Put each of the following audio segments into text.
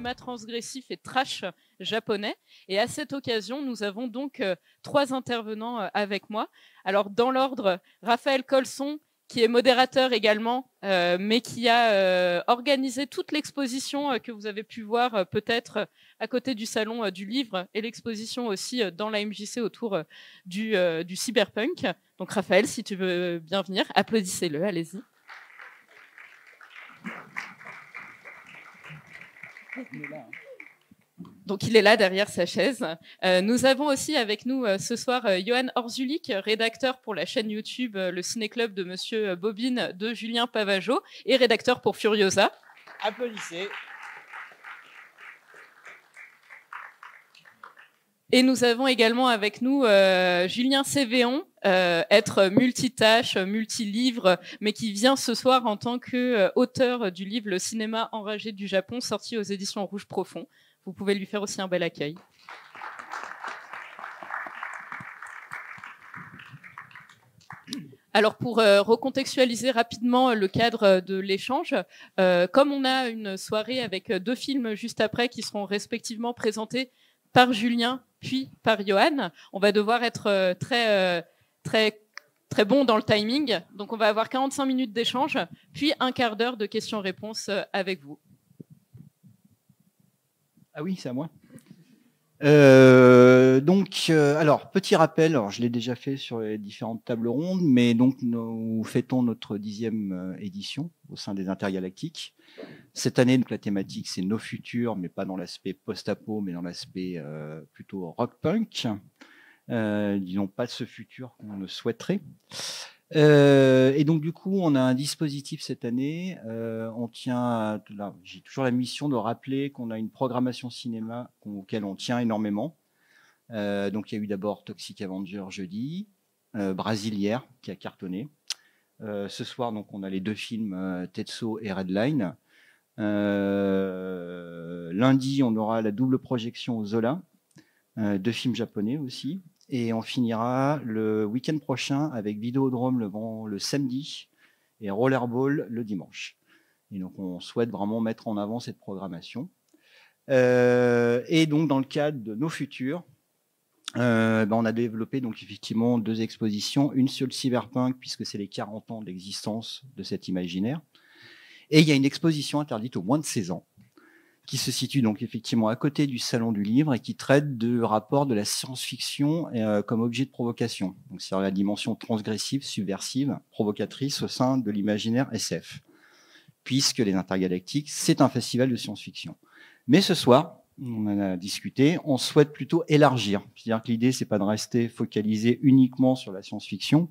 cinéma transgressif et trash japonais. Et à cette occasion, nous avons donc 3 intervenants avec moi. Alors, dans l'ordre, Raphaël Colson, qui est modérateur également, mais qui a organisé toute l'exposition que vous avez pu voir peut-être à côté du salon du livre et l'exposition aussi dans la MJC autour du cyberpunk. Donc Raphaël, si tu veux bien venir, applaudissez-le, allez-y. Donc il est là derrière sa chaise. Nous avons aussi avec nous ce soir Johan Orzulik, rédacteur pour la chaîne YouTube Le Ciné Club de Monsieur Bobine de Julien Pavageau et rédacteur pour Furiosa. Applaudissez. Et nous avons également avec nous Julien Cévéon, être multitâche, multilivre, mais qui vient ce soir en tant qu'auteur du livre Le cinéma enragé du Japon, sorti aux éditions Rouge Profond. Vous pouvez lui faire aussi un bel accueil. Alors pour recontextualiser rapidement le cadre de l'échange, comme on a une soirée avec 2 films juste après qui seront respectivement présentés par Julien puis par Johan, on va devoir être très bon dans le timing. Donc on va avoir 45 minutes d'échange, puis un quart d'heure de questions-réponses avec vous. Ah oui, c'est à moi. Alors, petit rappel, alors, je l'ai déjà fait sur les différentes tables rondes, mais donc nous fêtons notre 10e édition au sein des Intergalactiques. Cette année, donc, la thématique, c'est nos futurs, mais pas dans l'aspect post-apo, mais dans l'aspect plutôt rock-punk. Disons pas ce futur qu'on ne souhaiterait. Et donc, du coup, on a un dispositif cette année. On tient, là, j'ai toujours la mission de rappeler qu'on a une programmation cinéma auquel on tient énormément. Donc, il y a eu d'abord Toxic Avenger jeudi, Brasilière qui a cartonné. Ce soir, donc, on a les 2 films Tetsuo et Redline. Lundi, on aura la double projection au Zola, 2 films japonais aussi. Et on finira le week-end prochain avec Vidéodrome le samedi et Rollerball le dimanche. Et donc, on souhaite vraiment mettre en avant cette programmation. Et donc, dans le cadre de nos futurs, on a développé donc effectivement 2 expositions. Une sur le cyberpunk, puisque c'est les 40 ans d'existence de cet imaginaire. Et il y a une exposition interdite aux moins de 16 ans, qui se situe donc effectivement à côté du Salon du Livre et qui traite de rapport de la science-fiction comme objet de provocation. Donc c'est la dimension transgressive, subversive, provocatrice au sein de l'imaginaire SF, puisque les Intergalactiques, c'est un festival de science-fiction. Mais ce soir, on en a discuté, on souhaite plutôt élargir. C'est-à-dire que l'idée, c'est pas de rester focalisé uniquement sur la science-fiction,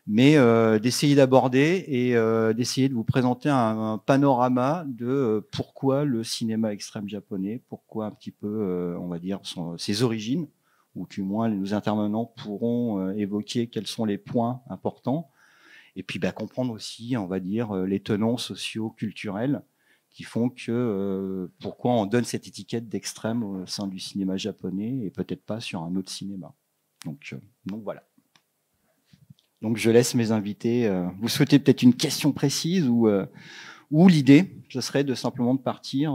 mais d'essayer d'aborder et d'essayer de vous présenter un panorama de pourquoi le cinéma extrême japonais, pourquoi un petit peu, on va dire, ses origines, ou du moins nos intervenants pourront évoquer quels sont les points importants, et puis comprendre aussi, on va dire, les tenants socio-culturels qui font que pourquoi on donne cette étiquette d'extrême au sein du cinéma japonais et peut-être pas sur un autre cinéma. Donc voilà. Donc, je laisse mes invités. Vous souhaitez peut-être une question précise ou l'idée, ce serait de simplement de partir.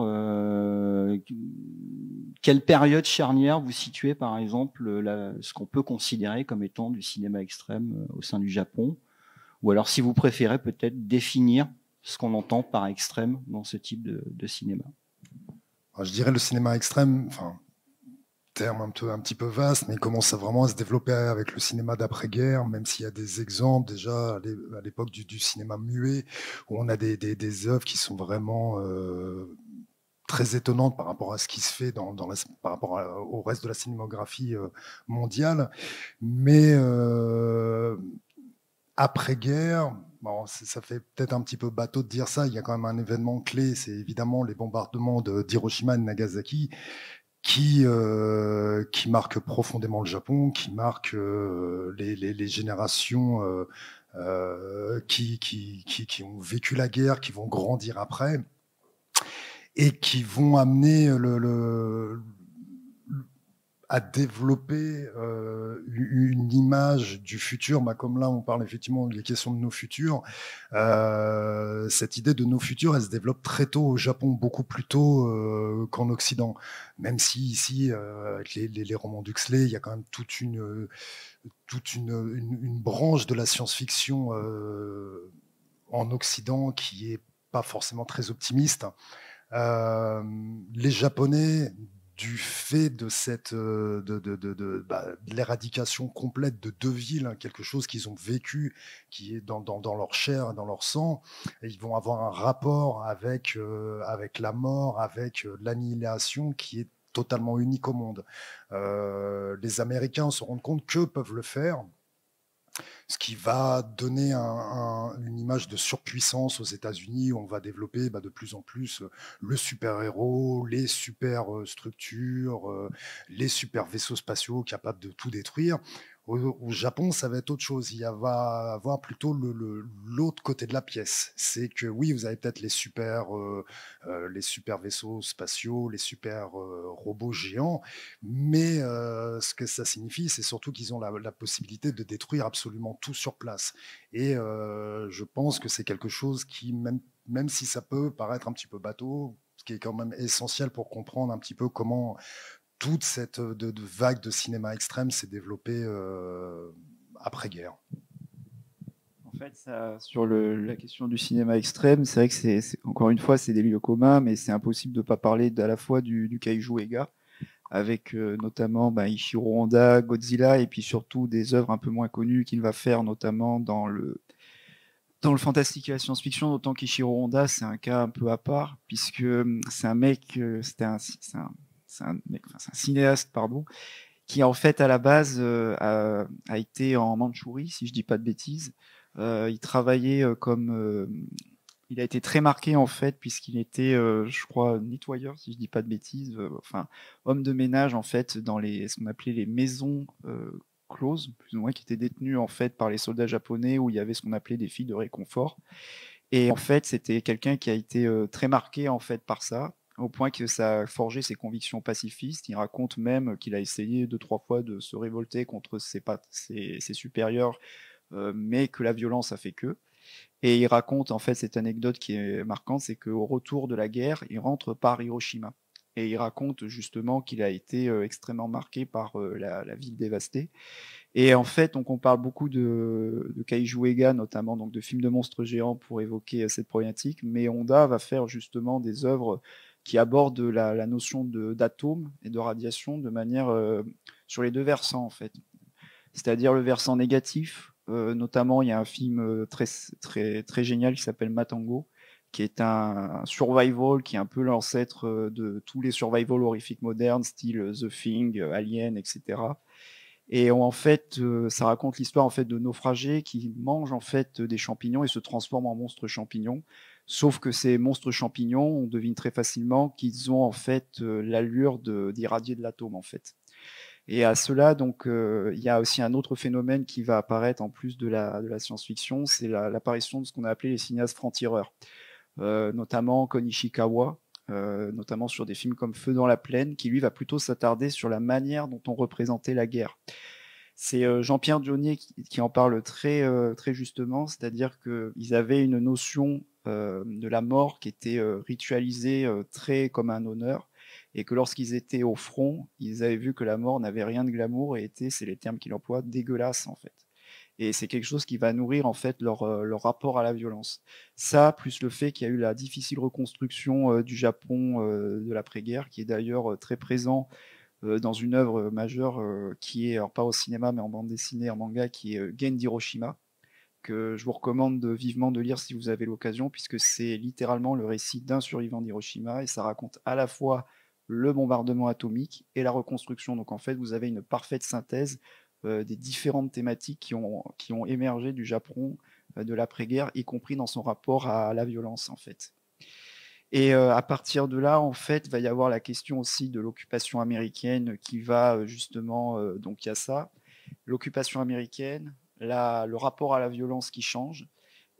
Quelle période charnière vous situez, par exemple, ce qu'on peut considérer comme étant du cinéma extrême au sein du Japon? Ou alors, si vous préférez, peut-être définir ce qu'on entend par extrême dans ce type de cinéma. Alors, je dirais le cinéma extrême, terme un petit peu vaste, mais il commence vraiment à se développer avec le cinéma d'après-guerre, même s'il y a des exemples déjà à l'époque du cinéma muet, où on a des œuvres qui sont vraiment très étonnantes par rapport à ce qui se fait par rapport au reste de la cinématographie mondiale. Mais après-guerre, bon, ça fait peut-être un petit peu bateau de dire ça, il y a quand même un événement clé, c'est évidemment les bombardements d'Hiroshima et de Nagasaki, qui marque profondément le Japon, qui marque les générations qui ont vécu la guerre, qui vont grandir après, et qui vont amener à développer une image du futur. Comme là, on parle effectivement des questions de nos futurs. Cette idée de nos futurs, elle se développe très tôt au Japon, beaucoup plus tôt qu'en Occident. Même si ici, avec les romans d'Huxley, il y a quand même toute une branche de la science-fiction en Occident qui est pas forcément très optimiste. Les Japonais, du fait de l'éradication complète de deux villes, hein, quelque chose qu'ils ont vécu, qui est dans leur chair, dans leur sang, et ils vont avoir un rapport avec la mort, avec l'annihilation qui est totalement unique au monde. Les Américains se rendent compte qu'eux peuvent le faire, ce qui va donner une image de surpuissance aux États-Unis, où on va développer de plus en plus le super-héros, les super-structures, les super-vaisseaux spatiaux capables de tout détruire. Au Japon, ça va être autre chose. Il va avoir plutôt l'autre côté de la pièce. C'est que oui, vous avez peut-être les super vaisseaux spatiaux, les super robots géants, mais ce que ça signifie, c'est surtout qu'ils ont la possibilité de détruire absolument tout sur place. Et je pense que c'est quelque chose qui, même si ça peut paraître un petit peu bateau, ce qui est quand même essentiel pour comprendre un petit peu comment toute cette vague de cinéma extrême s'est développée après-guerre. En fait, sur la question du cinéma extrême, c'est vrai que encore une fois, c'est des lieux communs, mais c'est impossible de ne pas parler à la fois du kaiju Ega, avec notamment Ishiro Honda, Godzilla, et puis surtout des œuvres un peu moins connues qu'il va faire, notamment dans le fantastique et la science-fiction, d'autant qu'Ishiro Honda, c'est un cas un peu à part, puisque c'est un mec, c'est un cinéaste, pardon, qui en fait à la base a été en Mandchourie, si je dis pas de bêtises. Il travaillait il a été très marqué en fait, puisqu'il était, je crois, nettoyeur, si je dis pas de bêtises, enfin homme de ménage en fait dans ce qu'on appelait les maisons closes, plus ou moins, qui étaient détenues en fait par les soldats japonais, où il y avait ce qu'on appelait des filles de réconfort. Et en fait, c'était quelqu'un qui a été très marqué en fait par ça, au point que ça a forgé ses convictions pacifistes. Il raconte même qu'il a essayé 2-3 fois de se révolter contre ses supérieurs, mais que la violence a fait que. Et il raconte en fait cette anecdote qui est marquante, c'est qu'au retour de la guerre, il rentre par Hiroshima. Et il raconte justement qu'il a été extrêmement marqué par la ville dévastée. Et en fait, donc on parle beaucoup de Kaiju Ega, notamment donc de films de monstres géants pour évoquer cette problématique, mais Honda va faire justement des œuvres qui abordent la notion d'atome et de radiation de manière sur les deux versants en fait. C'est-à-dire le versant négatif, notamment il y a un film très, très, très génial qui s'appelle Matango, qui est un survival, qui est un peu l'ancêtre de tous les survival horrifiques modernes, style The Thing, Alien, etc. Et en fait, ça raconte l'histoire en fait de naufragés qui mangent en fait des champignons et se transforment en monstres champignons. Sauf que ces monstres champignons, on devine très facilement qu'ils ont en fait l'allure d'irradier de l'atome en fait. Et à cela, donc, il y a aussi un autre phénomène qui va apparaître en plus de la science-fiction, c'est l'apparition de ce qu'on a appelé les cinéastes francs-tireurs, notamment Kon Ishikawa, notamment sur des films comme Feu dans la plaine, qui lui va plutôt s'attarder sur la manière dont on représentait la guerre. C'est Jean-Pierre Dionier qui en parle très, très justement, c'est-à-dire qu'ils avaient une notion de la mort qui était ritualisée très comme un honneur, et que lorsqu'ils étaient au front, ils avaient vu que la mort n'avait rien de glamour et était, c'est les termes qu'il emploie, dégueulasse en fait. Et c'est quelque chose qui va nourrir en fait leur rapport à la violence. Ça, plus le fait qu'il y a eu la difficile reconstruction du Japon de l'après-guerre, qui est d'ailleurs très présent dans une œuvre majeure qui est, alors pas au cinéma, mais en bande dessinée, en manga, qui est Gen d'Hiroshima, que je vous recommande vivement de lire si vous avez l'occasion, puisque c'est littéralement le récit d'un survivant d'Hiroshima, et ça raconte à la fois le bombardement atomique et la reconstruction. Donc en fait, vous avez une parfaite synthèse des différentes thématiques qui ont émergé du Japon de l'après-guerre, y compris dans son rapport à la violence en fait. Et à partir de là, en fait, il va y avoir la question aussi de l'occupation américaine qui va justement, donc il y a ça, l'occupation américaine, le rapport à la violence qui change.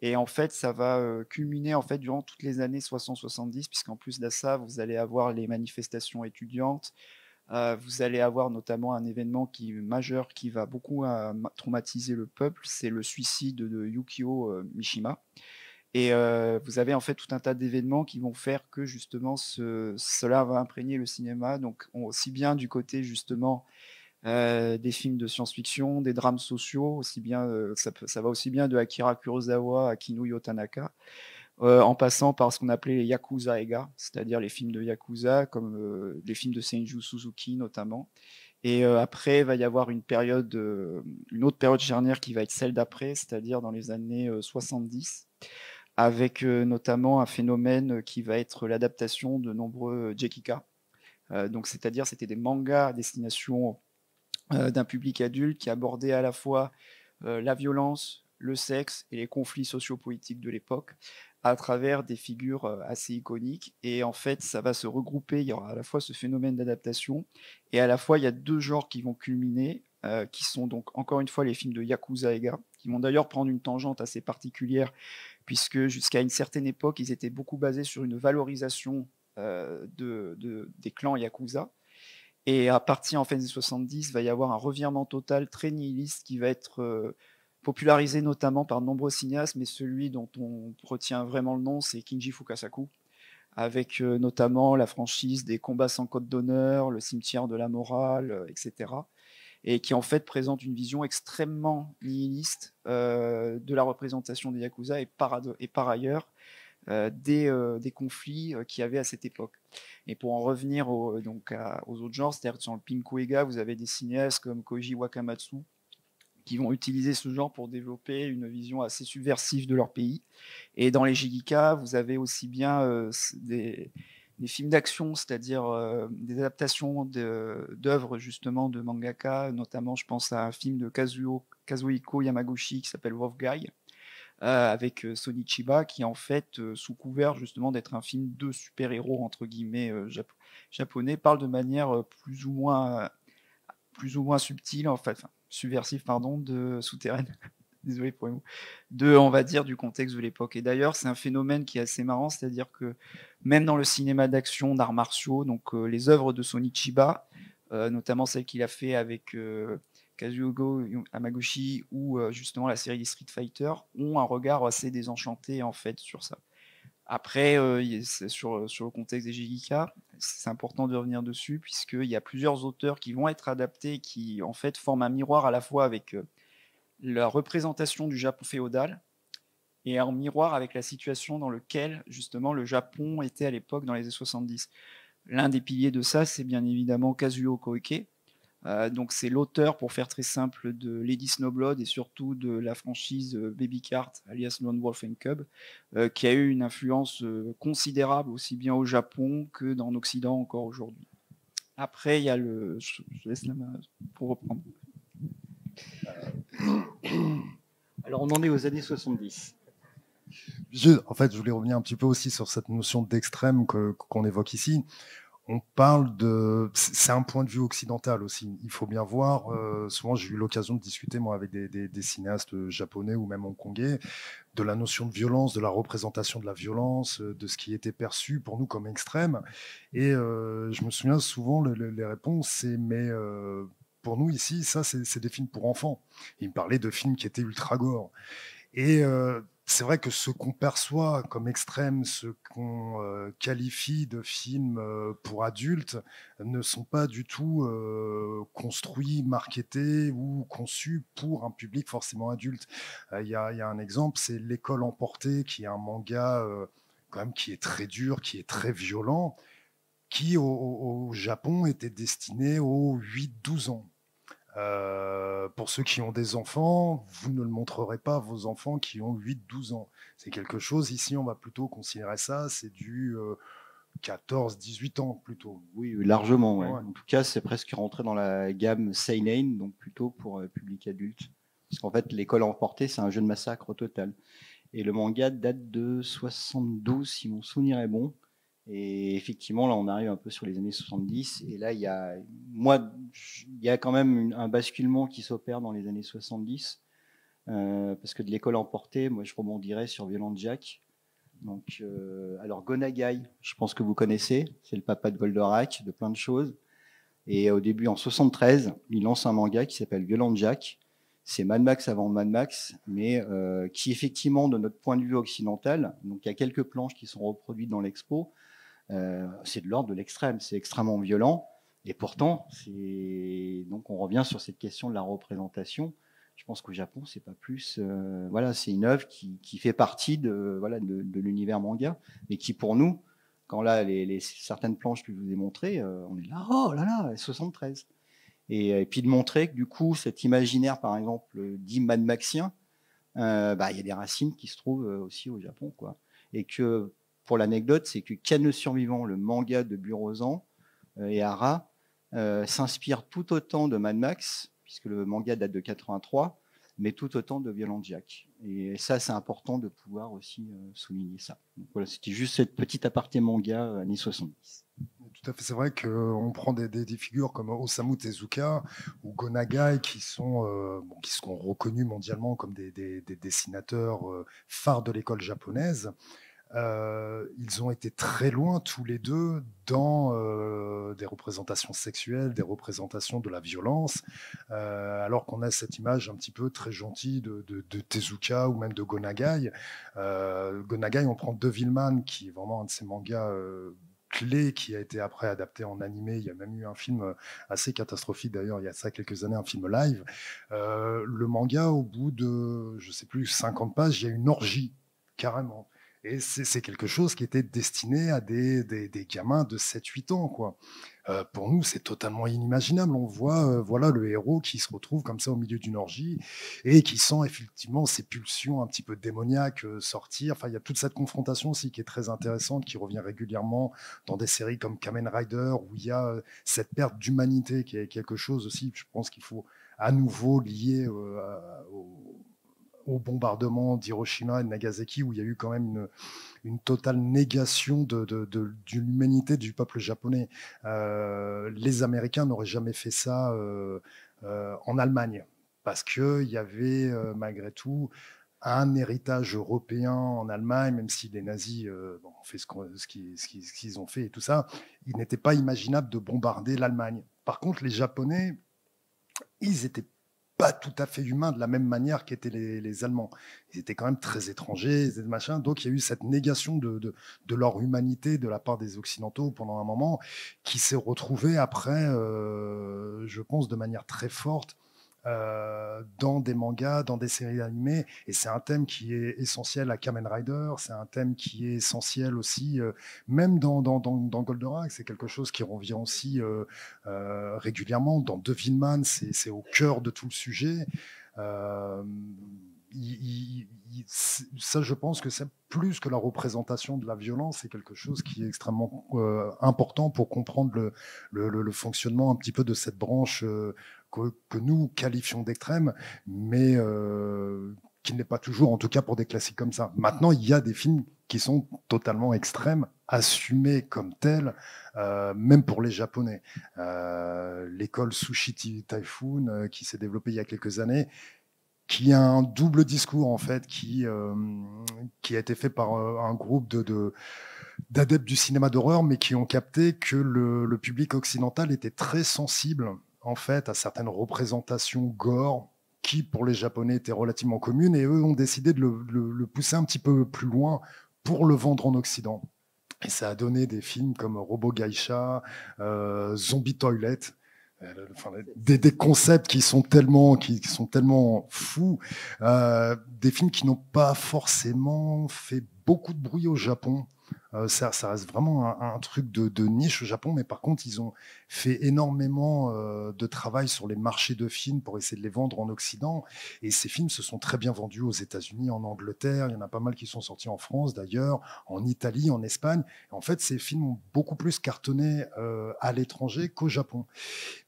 Et en fait, ça va culminer en fait durant toutes les années 60-70, puisqu'en plus de ça, vous allez avoir les manifestations étudiantes, Vous allez avoir notamment un événement majeur qui va beaucoup traumatiser le peuple, c'est le suicide de Yukio Mishima. Et vous avez en fait tout un tas d'événements qui vont faire que justement cela va imprégner le cinéma, donc aussi bien du côté justement des films de science-fiction, des drames sociaux, aussi bien, ça va aussi bien de Akira Kurosawa à Kinuyo Tanaka, en passant par ce qu'on appelait les Yakuza Eiga, c'est-à-dire les films de Yakuza, comme les films de Seiju Suzuki notamment. Et après, il va y avoir une autre période charnière qui va être celle d'après, c'est-à-dire dans les années 70, avec notamment un phénomène qui va être l'adaptation de nombreux Jekika. Donc, c'est-à-dire, c'était des mangas à destination d'un public adulte qui abordait à la fois la violence, le sexe et les conflits sociopolitiques de l'époque à travers des figures assez iconiques. Et en fait, ça va se regrouper. Il y aura à la fois ce phénomène d'adaptation et à la fois, il y a deux genres qui vont culminer, qui sont donc encore une fois les films de Yakuza Eiga, qui vont d'ailleurs prendre une tangente assez particulière, puisque jusqu'à une certaine époque, ils étaient beaucoup basés sur une valorisation des clans Yakuza. Et à partir en fait, des 70, il va y avoir un revirement total très nihiliste qui va être popularisé notamment par de nombreux cinéastes, mais celui dont on retient vraiment le nom, c'est Kinji Fukasaku, avec notamment la franchise des Combats sans code d'honneur, Le cimetière de la morale, etc. Et qui en fait présente une vision extrêmement nihiliste de la représentation des Yakuza et par ailleurs des conflits qu'il y avait à cette époque. Et pour en revenir aux autres genres, c'est-à-dire sur le Pinku-Eiga, vous avez des cinéastes comme Koji Wakamatsu qui vont utiliser ce genre pour développer une vision assez subversive de leur pays. Et dans les Jigika, vous avez aussi bien des films d'action, c'est-à-dire des adaptations d'œuvres justement de mangaka, notamment je pense à un film de Kazuhiko Yamaguchi qui s'appelle Wolf Guy, avec Sonny Chiba, qui en fait, sous couvert justement d'être un film de super-héros entre guillemets japonais, parle de manière plus ou moins subtile, en fait, enfin, subversive, pardon, souterraine. Désolé pour les mots, on va dire, du contexte de l'époque. Et d'ailleurs, c'est un phénomène qui est assez marrant, c'est-à-dire que même dans le cinéma d'action, d'arts martiaux, donc les œuvres de Sonny Chiba, notamment celles qu'il a fait avec Kazuhiko Hamaguchi ou justement la série des Street Fighter, ont un regard assez désenchanté en fait sur ça. Après, sur le contexte des Jigika, c'est important de revenir dessus, puisqu'il y a plusieurs auteurs qui vont être adaptés, qui en fait forment un miroir à la fois avec la représentation du Japon féodal et un miroir avec la situation dans laquelle justement le Japon était à l'époque dans les années 70. L'un des piliers de ça, c'est bien évidemment Kazuo Koike. Donc c'est l'auteur, pour faire très simple, de Lady Snowblood et surtout de la franchise Baby Cart, alias Lone Wolf and Cub, qui a eu une influence considérable aussi bien au Japon que dans l'Occident encore aujourd'hui. Après, il y a je laisse la main pour reprendre. Alors on en est aux années 70. En fait, je voulais revenir un petit peu aussi sur cette notion d'extrême qu'on évoque ici. On parle c'est un point de vue occidental aussi. Il faut bien voir. Souvent, j'ai eu l'occasion de discuter moi avec des cinéastes japonais ou même hongkongais de la notion de violence, de la représentation de la violence, de ce qui était perçu pour nous comme extrême. Et je me souviens souvent les réponses, c'est mais pour nous ici, ça c'est des films pour enfants. Ils me parlaient de films qui étaient ultra gore. Et c'est vrai que ce qu'on perçoit comme extrême, ce qu'on qualifie de films pour adultes, ne sont pas du tout construits, marketés ou conçus pour un public forcément adulte. Il y a un exemple, c'est L'école emportée, qui est un manga quand même qui est très dur, qui est très violent, qui au Japon était destiné aux 8-12 ans. Pour ceux qui ont des enfants, vous ne le montrerez pas à vos enfants qui ont 8-12 ans. C'est quelque chose, ici, on va plutôt considérer ça, c'est du 14-18 ans plutôt. Oui, largement. Ouais. Ouais. En tout cas, c'est presque rentré dans la gamme seinen, donc plutôt pour public adulte. Parce qu'en fait, L'école emportée, c'est un jeu de massacre au total. Et le manga date de 72, si mon souvenir est bon. Et effectivement, là, on arrive un peu sur les années 70. Et là, il y a quand même un basculement qui s'opère dans les années 70. Parce que de L'école emportée, moi, je rebondirais sur Violent Jack. Donc, alors, Gonagai, je pense que vous connaissez. C'est le papa de Goldorak, de plein de choses. Et au début, en 73, il lance un manga qui s'appelle Violent Jack. C'est Mad Max avant Mad Max, mais qui effectivement, de notre point de vue occidental, donc il y a quelques planches qui sont reproduites dans l'expo, c'est de l'ordre de l'extrême, c'est extrêmement violent. Et pourtant, donc on revient sur cette question de la représentation. Je pense qu'au Japon, c'est pas plus. Voilà, c'est une œuvre qui fait partie de l'univers manga, mais qui pour nous, quand là certaines planches que je vous ai montrées, on est là, oh là là, 73. Et puis de montrer que du coup, cet imaginaire, par exemple, dit Mad Maxien, il y a des racines qui se trouvent aussi au Japon, quoi. Et que, pour l'anecdote, c'est que Ken le Survivant, le manga de Burozan et Hara, s'inspire tout autant de Mad Max, puisque le manga date de 83, mais tout autant de Violent Jack. Et ça, c'est important de pouvoir aussi souligner ça. Donc voilà, c'était juste cette petite aparté manga années 70. Tout à fait, c'est vrai qu'on prend des figures comme Osamu Tezuka ou Go Nagai qui sont reconnus mondialement comme des dessinateurs phares de l'école japonaise. Ils ont été très loin tous les deux dans des représentations sexuelles, des représentations de la violence, alors qu'on a cette image un petit peu très gentille de Tezuka ou même de Go Nagai. Go Nagai, on prend Devilman, qui est vraiment un de ces mangas clé qui a été après adapté en animé. Il y a même eu un film assez catastrophique d'ailleurs, il y a ça quelques années, un film live. Le manga, au bout de, je sais plus, 50 pages, il y a une orgie, carrément. Et c'est quelque chose qui était destiné à des gamins de 7-8 ans, quoi. Pour nous, c'est totalement inimaginable. On voit voilà, le héros qui se retrouve comme ça au milieu d'une orgie et qui sent effectivement ses pulsions un petit peu démoniaques sortir. Enfin, il y a toute cette confrontation aussi qui est très intéressante, qui revient régulièrement dans des séries comme Kamen Rider, où il y a cette perte d'humanité qui est quelque chose aussi, je pense qu'il faut à nouveau lier au bombardement d'Hiroshima et de Nagasaki, où il y a eu quand même une totale négation de l'humanité du peuple japonais. Les Américains n'auraient jamais fait ça en Allemagne, parce qu'il y avait malgré tout un héritage européen en Allemagne, même si les nazis ont fait ce qu'ils ont fait et tout ça, il n'était pas imaginable de bombarder l'Allemagne. Par contre, les Japonais, ils étaient pas tout à fait humains de la même manière qu'étaient les Allemands. Ils étaient quand même très étrangers, machin. Donc il y a eu cette négation de leur humanité de la part des Occidentaux pendant un moment, qui s'est retrouvée après, je pense, de manière très forte dans des mangas, dans des séries animées. Et c'est un thème qui est essentiel à Kamen Rider, c'est un thème qui est essentiel aussi, même dans Goldorak, c'est quelque chose qui revient aussi régulièrement. Dans Devilman, c'est au cœur de tout le sujet. Ça, je pense que c'est plus que la représentation de la violence, c'est quelque chose qui est extrêmement important pour comprendre le fonctionnement un petit peu de cette branche que nous qualifions d'extrême, mais qui n'est pas toujours, en tout cas pour des classiques comme ça. Maintenant, il y a des films qui sont totalement extrêmes, assumés comme tels, même pour les Japonais. L'école Sushi Typhoon, qui s'est développée il y a quelques années, qui a un double discours, en fait, qui a été fait par un groupe d'adeptes du cinéma d'horreur, mais qui ont capté que le public occidental était très sensible, en fait, à certaines représentations gore qui, pour les Japonais, étaient relativement communes, et eux ont décidé de le pousser un petit peu plus loin pour le vendre en Occident. Et ça a donné des films comme Robo Geisha, Zombie Toilet, des concepts qui sont tellement fous, des films qui n'ont pas forcément fait beaucoup de bruit au Japon. Ça reste vraiment un truc de niche au Japon, mais par contre, ils ont fait énormément de travail sur les marchés de films pour essayer de les vendre en Occident. Et ces films se sont très bien vendus aux États-Unis, en Angleterre. Il y en a pas mal qui sont sortis en France, d'ailleurs, en Italie, en Espagne. Et en fait, ces films ont beaucoup plus cartonné à l'étranger qu'au Japon,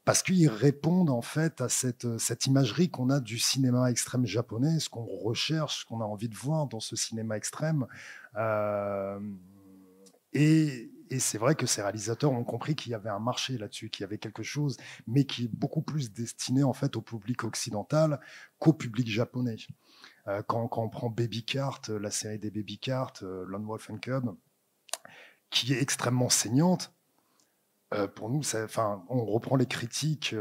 parce qu'ils répondent en fait à cette imagerie qu'on a du cinéma extrême japonais, ce qu'on recherche, ce qu'on a envie de voir dans ce cinéma extrême. Et c'est vrai que ces réalisateurs ont compris qu'il y avait un marché là-dessus, qu'il y avait quelque chose, mais qui est beaucoup plus destiné en fait au public occidental qu'au public japonais. Quand on prend Baby Cart, la série des Baby Cart, Lone Wolf and Cub, qui est extrêmement saignante, Pour nous, on reprend les critiques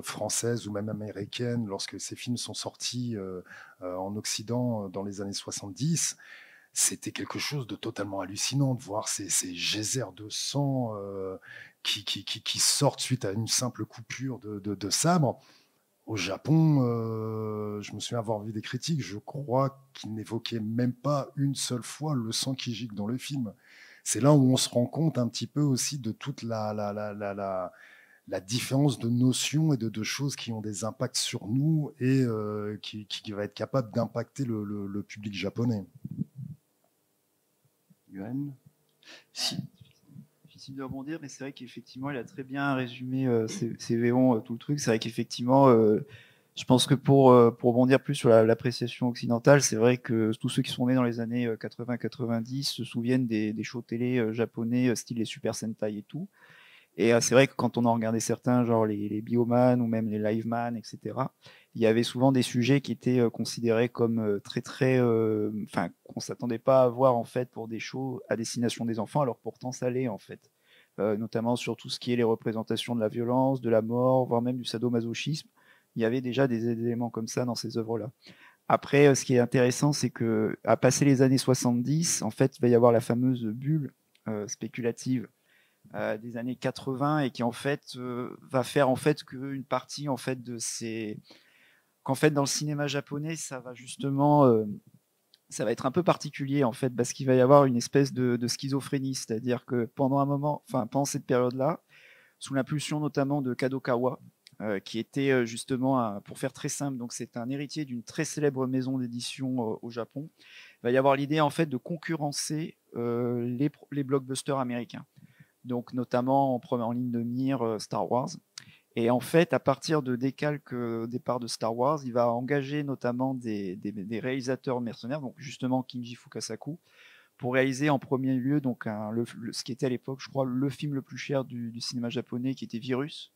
françaises ou même américaines lorsque ces films sont sortis en Occident dans les années 70. C'était quelque chose de totalement hallucinant de voir ces geysers de sang qui sortent suite à une simple coupure de sabre. Au Japon, je me souviens avoir vu des critiques, je crois qu'ils n'évoquaient même pas une seule fois le sang qui gicle dans le film. C'est là où on se rend compte un petit peu aussi de toute la différence de notions et de choses qui ont des impacts sur nous et qui va être capable d'impacter le public japonais. Yuan. Si. Difficile de rebondir, mais c'est vrai qu'effectivement, il a très bien résumé ces Véons, tout le truc. C'est vrai qu'effectivement, je pense que pour rebondir plus sur l'appréciation occidentale, c'est vrai que tous ceux qui sont nés dans les années 80-90 se souviennent des shows télé japonais, style les Super Sentai et tout. Et c'est vrai que quand on en regardait certains, genre les Bioman ou même les Liveman, etc., il y avait souvent des sujets qui étaient considérés comme très, enfin, qu'on s'attendait pas à voir en fait pour des shows à destination des enfants, alors pourtant ça l'est en fait. Notamment sur tout ce qui est les représentations de la violence, de la mort, voire même du sadomasochisme. Il y avait déjà des éléments comme ça dans ces œuvres-là. Après, ce qui est intéressant, c'est que à passer les années 70, en fait, il va y avoir la fameuse bulle spéculative des années 80 et qui en fait va faire en fait qu'une partie en fait de ces qu'en fait dans le cinéma japonais ça va justement ça va être un peu particulier en fait parce qu'il va y avoir une espèce de schizophrénie, c'est-à-dire que pendant un moment, enfin pendant cette période-là, sous l'impulsion notamment de Kadokawa, qui était justement, pour faire très simple, donc c'est un héritier d'une très célèbre maison d'édition au Japon, il va y avoir l'idée en fait de concurrencer les blockbusters américains. Donc notamment en ligne de mire Star Wars. Et en fait, à partir de décalques au départ de Star Wars, il va engager notamment des réalisateurs mercenaires, donc justement Kinji Fukasaku, pour réaliser en premier lieu donc ce qui était à l'époque, je crois, le film le plus cher du cinéma japonais, qui était Virus.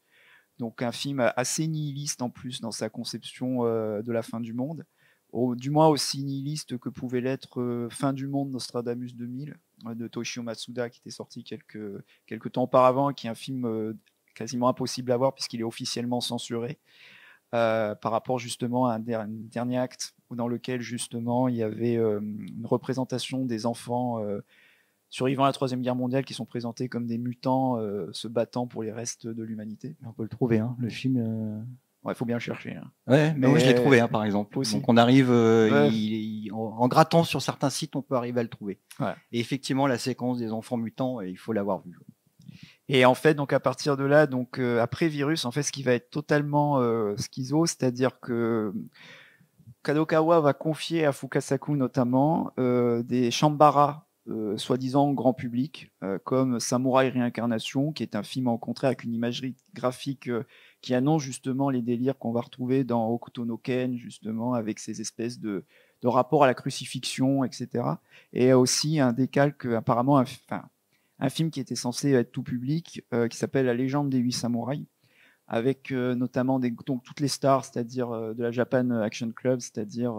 Donc un film assez nihiliste en plus dans sa conception de la fin du monde, du moins aussi nihiliste que pouvait l'être Fin du monde Nostradamus 2000 de Toshio Matsuda, qui était sorti quelques temps auparavant, qui est un film quasiment impossible à voir puisqu'il est officiellement censuré par rapport justement à un dernier acte dans lequel justement il y avait une représentation des enfants survivants à la Troisième Guerre mondiale qui sont présentés comme des mutants se battant pour les restes de l'humanité. On peut le trouver, hein, le film. Ouais, faut bien le chercher. Hein. Ouais, mais moi je l'ai trouvé, hein, par exemple. Aussi. Donc on arrive, ouais. en grattant sur certains sites, on peut arriver à le trouver. Ouais. Et effectivement, la séquence des enfants mutants, il faut l'avoir vue. Et en fait, donc à partir de là, donc après Virus, en fait, ce qui va être totalement schizo, c'est-à-dire que Kadokawa va confier à Fukasaku notamment des Shambara, soi-disant grand public, comme Samouraï Réincarnation, qui est un film en contraire avec une imagerie graphique qui annonce justement les délires qu'on va retrouver dans Hokuto no Ken, justement, avec ces espèces de rapports à la crucifixion, etc. Et aussi un décalque, apparemment, un film qui était censé être tout public, qui s'appelle La légende des 8 samouraïs, avec notamment donc toutes les stars, c'est-à-dire de la Japan Action Club, c'est-à-dire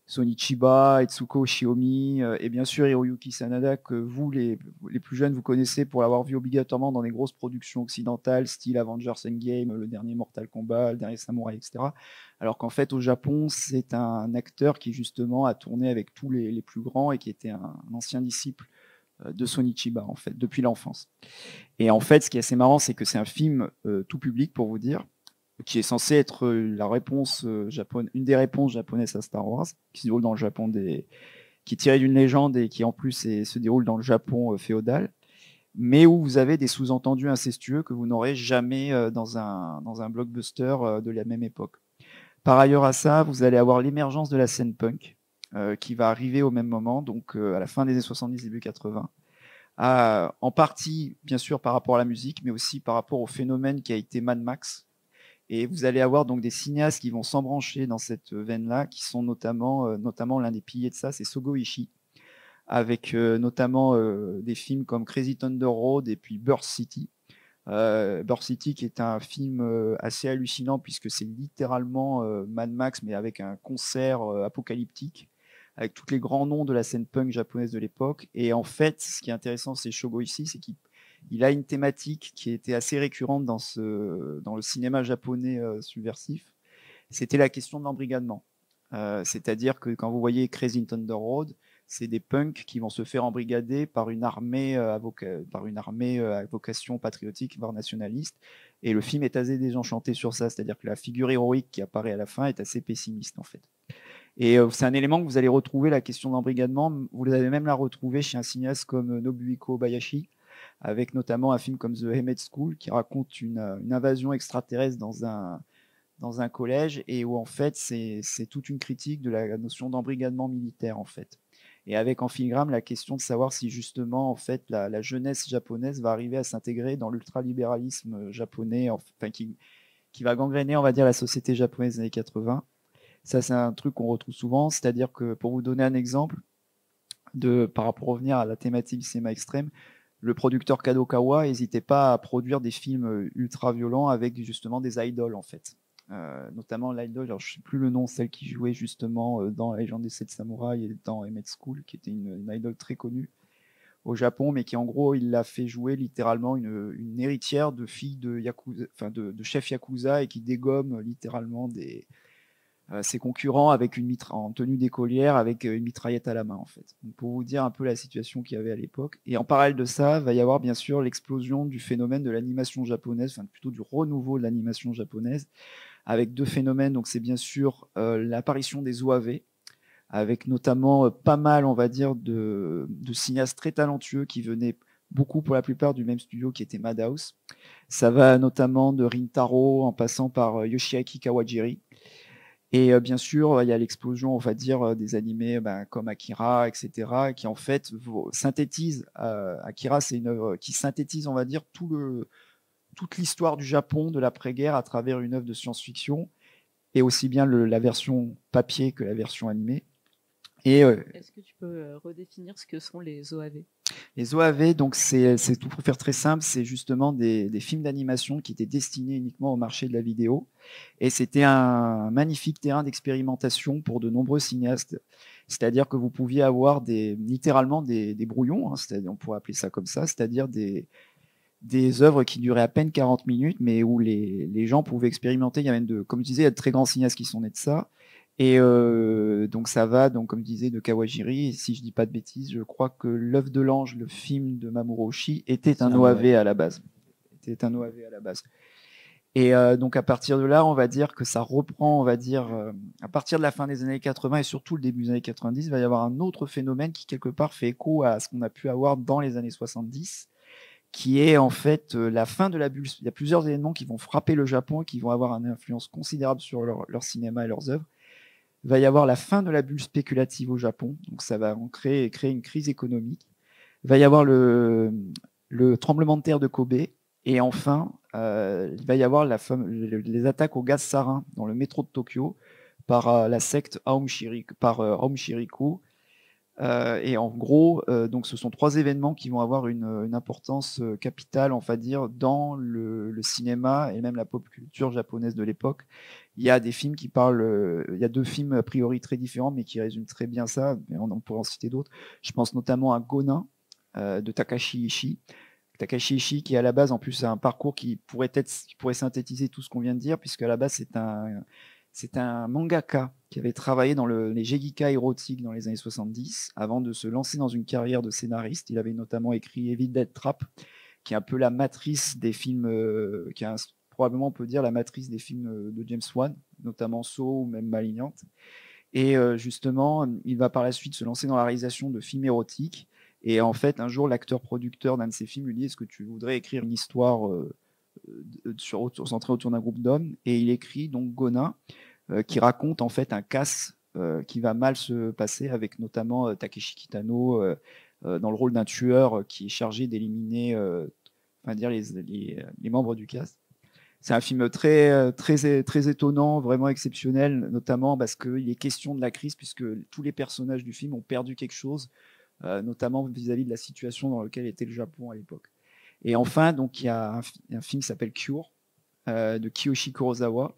Sony Chiba, Etsuko Shiomi, et bien sûr Hiroyuki Sanada, que vous, les plus jeunes, vous connaissez pour l'avoir vu obligatoirement dans des grosses productions occidentales, style Avengers Endgame, le dernier Mortal Kombat, le dernier Samurai, etc. Alors qu'en fait, au Japon, c'est un acteur qui justement a tourné avec tous les plus grands et qui était un ancien disciple de Sony Chiba, en fait, depuis l'enfance. Et en fait, ce qui est assez marrant, c'est que c'est un film tout public, pour vous dire, qui est censé être la réponse une des réponses japonaises à Star Wars, qui se déroule dans le Japon qui est tiré d'une légende et qui en plus se déroule dans le Japon féodal, mais où vous avez des sous-entendus incestueux que vous n'aurez jamais dans un blockbuster de la même époque. Par ailleurs à ça, vous allez avoir l'émergence de la scène punk, qui va arriver au même moment, donc à la fin des années 70, début 80. En partie, bien sûr, par rapport à la musique, mais aussi par rapport au phénomène qui a été Mad Max. Et vous allez avoir donc des cinéastes qui vont s'embrancher dans cette veine-là, qui sont notamment l'un des piliers de ça, c'est Sogo Ishii, avec notamment des films comme Crazy Thunder Road et puis Burst City. Burst City qui est un film assez hallucinant puisque c'est littéralement Mad Max, mais avec un concert apocalyptique, avec tous les grands noms de la scène punk japonaise de l'époque. Et en fait, ce qui est intéressant, c'est Shogo Ishii, c'est qu'il il a une thématique qui était assez récurrente dans le cinéma japonais subversif. C'était la question de l'embrigadement. C'est-à-dire que quand vous voyez Crazy Thunder Road, c'est des punks qui vont se faire embrigader par une armée à vocation patriotique, voire nationaliste. Et le film est assez désenchanté sur ça, c'est-à-dire que la figure héroïque qui apparaît à la fin est assez pessimiste en fait. Et c'est un élément que vous allez retrouver, la question d'embrigadement, vous allez même la retrouver chez un cinéaste comme Nobuhiko Obayashi, avec notamment un film comme The Hemet School, qui raconte une invasion extraterrestre dans un collège, et où en fait c'est toute une critique de la notion d'embrigadement militaire en fait. Et avec en filigrane la question de savoir si justement en fait la jeunesse japonaise va arriver à s'intégrer dans l'ultralibéralisme japonais, enfin qui va gangréner, on va dire, la société japonaise des années 80. Ça, c'est un truc qu'on retrouve souvent, c'est-à-dire que pour vous donner un exemple, par rapport à revenir à la thématique du cinéma extrême, le producteur Kadokawa n'hésitait pas à produire des films ultra violents avec justement des idoles en fait. Notamment l'idole, alors je ne sais plus le nom, celle qui jouait justement dans La Légende des 7 samouraïs et dans Emmett School, qui était une idole très connue au Japon, mais qui en gros, il l'a fait jouer littéralement une héritière de fille de Yakuza, enfin de chef Yakuza, et qui dégomme littéralement ses concurrents avec en tenue d'écolière, avec une mitraillette à la main en fait. Donc, pour vous dire un peu la situation qu'il y avait à l'époque. Et en parallèle de ça, va y avoir bien sûr l'explosion du phénomène de l'animation japonaise, enfin plutôt du renouveau de l'animation japonaise, avec deux phénomènes. Donc c'est bien sûr l'apparition des OAV, avec notamment pas mal, on va dire, de cinéastes très talentueux qui venaient beaucoup pour la plupart du même studio qui était Madhouse. Ça va notamment de Rintaro en passant par Yoshiaki Kawajiri. Et bien sûr, il y a l'explosion, on va dire, des animés comme Akira, etc., qui en fait synthétisent. Akira, c'est une œuvre qui synthétise, on va dire, toute l'histoire du Japon de l'après-guerre à travers une œuvre de science-fiction, et aussi bien la version papier que la version animée. Et est-ce que tu peux redéfinir ce que sont les OAV ? Les OAV, donc c'est tout pour faire très simple, c'est justement des films d'animation qui étaient destinés uniquement au marché de la vidéo, et c'était un magnifique terrain d'expérimentation pour de nombreux cinéastes. C'est-à-dire que vous pouviez avoir littéralement des brouillons, hein, on pourrait appeler ça comme ça, c'est-à-dire des œuvres qui duraient à peine 40 minutes, mais où les gens pouvaient expérimenter. Il y a même comme je disais, il y a de très grands cinéastes qui sont nés de ça. Et donc ça va, donc comme je disais, de Kawajiri. Et si je dis pas de bêtises, je crois que L'œuf de l'ange, le film de Mamoru Oshii, était un OAV à la base. Et donc à partir de là, on va dire que ça reprend, on va dire, à partir de la fin des années 80 et surtout le début des années 90, il va y avoir un autre phénomène qui quelque part fait écho à ce qu'on a pu avoir dans les années 70, qui est en fait la fin de la bulle. Il y a plusieurs événements qui vont frapper le Japon et qui vont avoir une influence considérable sur leur cinéma et leurs œuvres. Il va y avoir la fin de la bulle spéculative au Japon, donc ça va créer une crise économique. Il va y avoir le tremblement de terre de Kobe, et enfin, il va y avoir les attaques au gaz sarin dans le métro de Tokyo par la secte Aum Shiriku. Et en gros, donc ce sont trois événements qui vont avoir une importance capitale, on va dire, dans le cinéma et même la pop culture japonaise de l'époque. Il y a des films qui parlent, il y a deux films a priori très différents, mais qui résument très bien ça. Mais on pourrait en citer d'autres. Je pense notamment à Gonin de Takashi Ishii. Takashi Ishii, qui à la base, en plus, a un parcours qui pourrait synthétiser tout ce qu'on vient de dire, puisque à la base, c'est un mangaka qui avait travaillé dans les Gegika érotiques dans les années 70, avant de se lancer dans une carrière de scénariste. Il avait notamment écrit Evil Dead Trap, qui est un peu la matrice des films, probablement on peut dire la matrice des films de James Wan, notamment Saw ou même Malignante. Et justement, il va par la suite se lancer dans la réalisation de films érotiques. Et en fait, un jour, l'acteur-producteur d'un de ses films lui dit: est-ce que tu voudrais écrire une histoire centrée autour d'un groupe d'hommes? Et il écrit donc Gonin, qui raconte en fait un casse qui va mal se passer, avec notamment Takeshi Kitano dans le rôle d'un tueur qui est chargé d'éliminer les membres du cast. C'est un film très, très, très étonnant, vraiment exceptionnel, notamment parce qu'il est question de la crise, puisque tous les personnages du film ont perdu quelque chose, notamment vis-à-vis de la situation dans laquelle était le Japon à l'époque. Et enfin, donc, il y a un film qui s'appelle Cure, de Kiyoshi Kurosawa,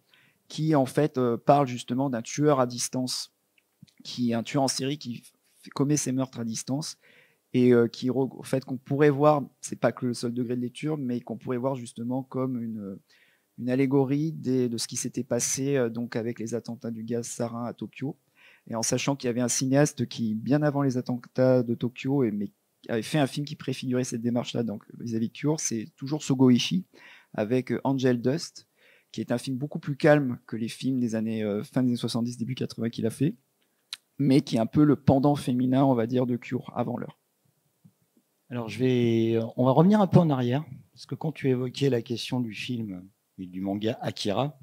qui en fait parle justement d'un tueur à distance, un tueur en série qui commet ses meurtres à distance. et au fait qu'on pourrait voir, c'est pas que le seul degré de lecture, mais qu'on pourrait voir justement comme une allégorie de ce qui s'était passé donc avec les attentats du gaz sarin à Tokyo, et en sachant qu'il y avait un cinéaste qui, bien avant les attentats de Tokyo, mais avait fait un film qui préfigurait cette démarche-là, donc vis-à-vis de Cure, c'est toujours Sogo Ishii, avec Angel Dust, qui est un film beaucoup plus calme que les films des années fin des années 70, début 80 qu'il a fait, mais qui est un peu le pendant féminin, on va dire, de Cure avant l'heure. Alors, on va revenir un peu en arrière, parce que quand tu évoquais la question du film et du manga Akira,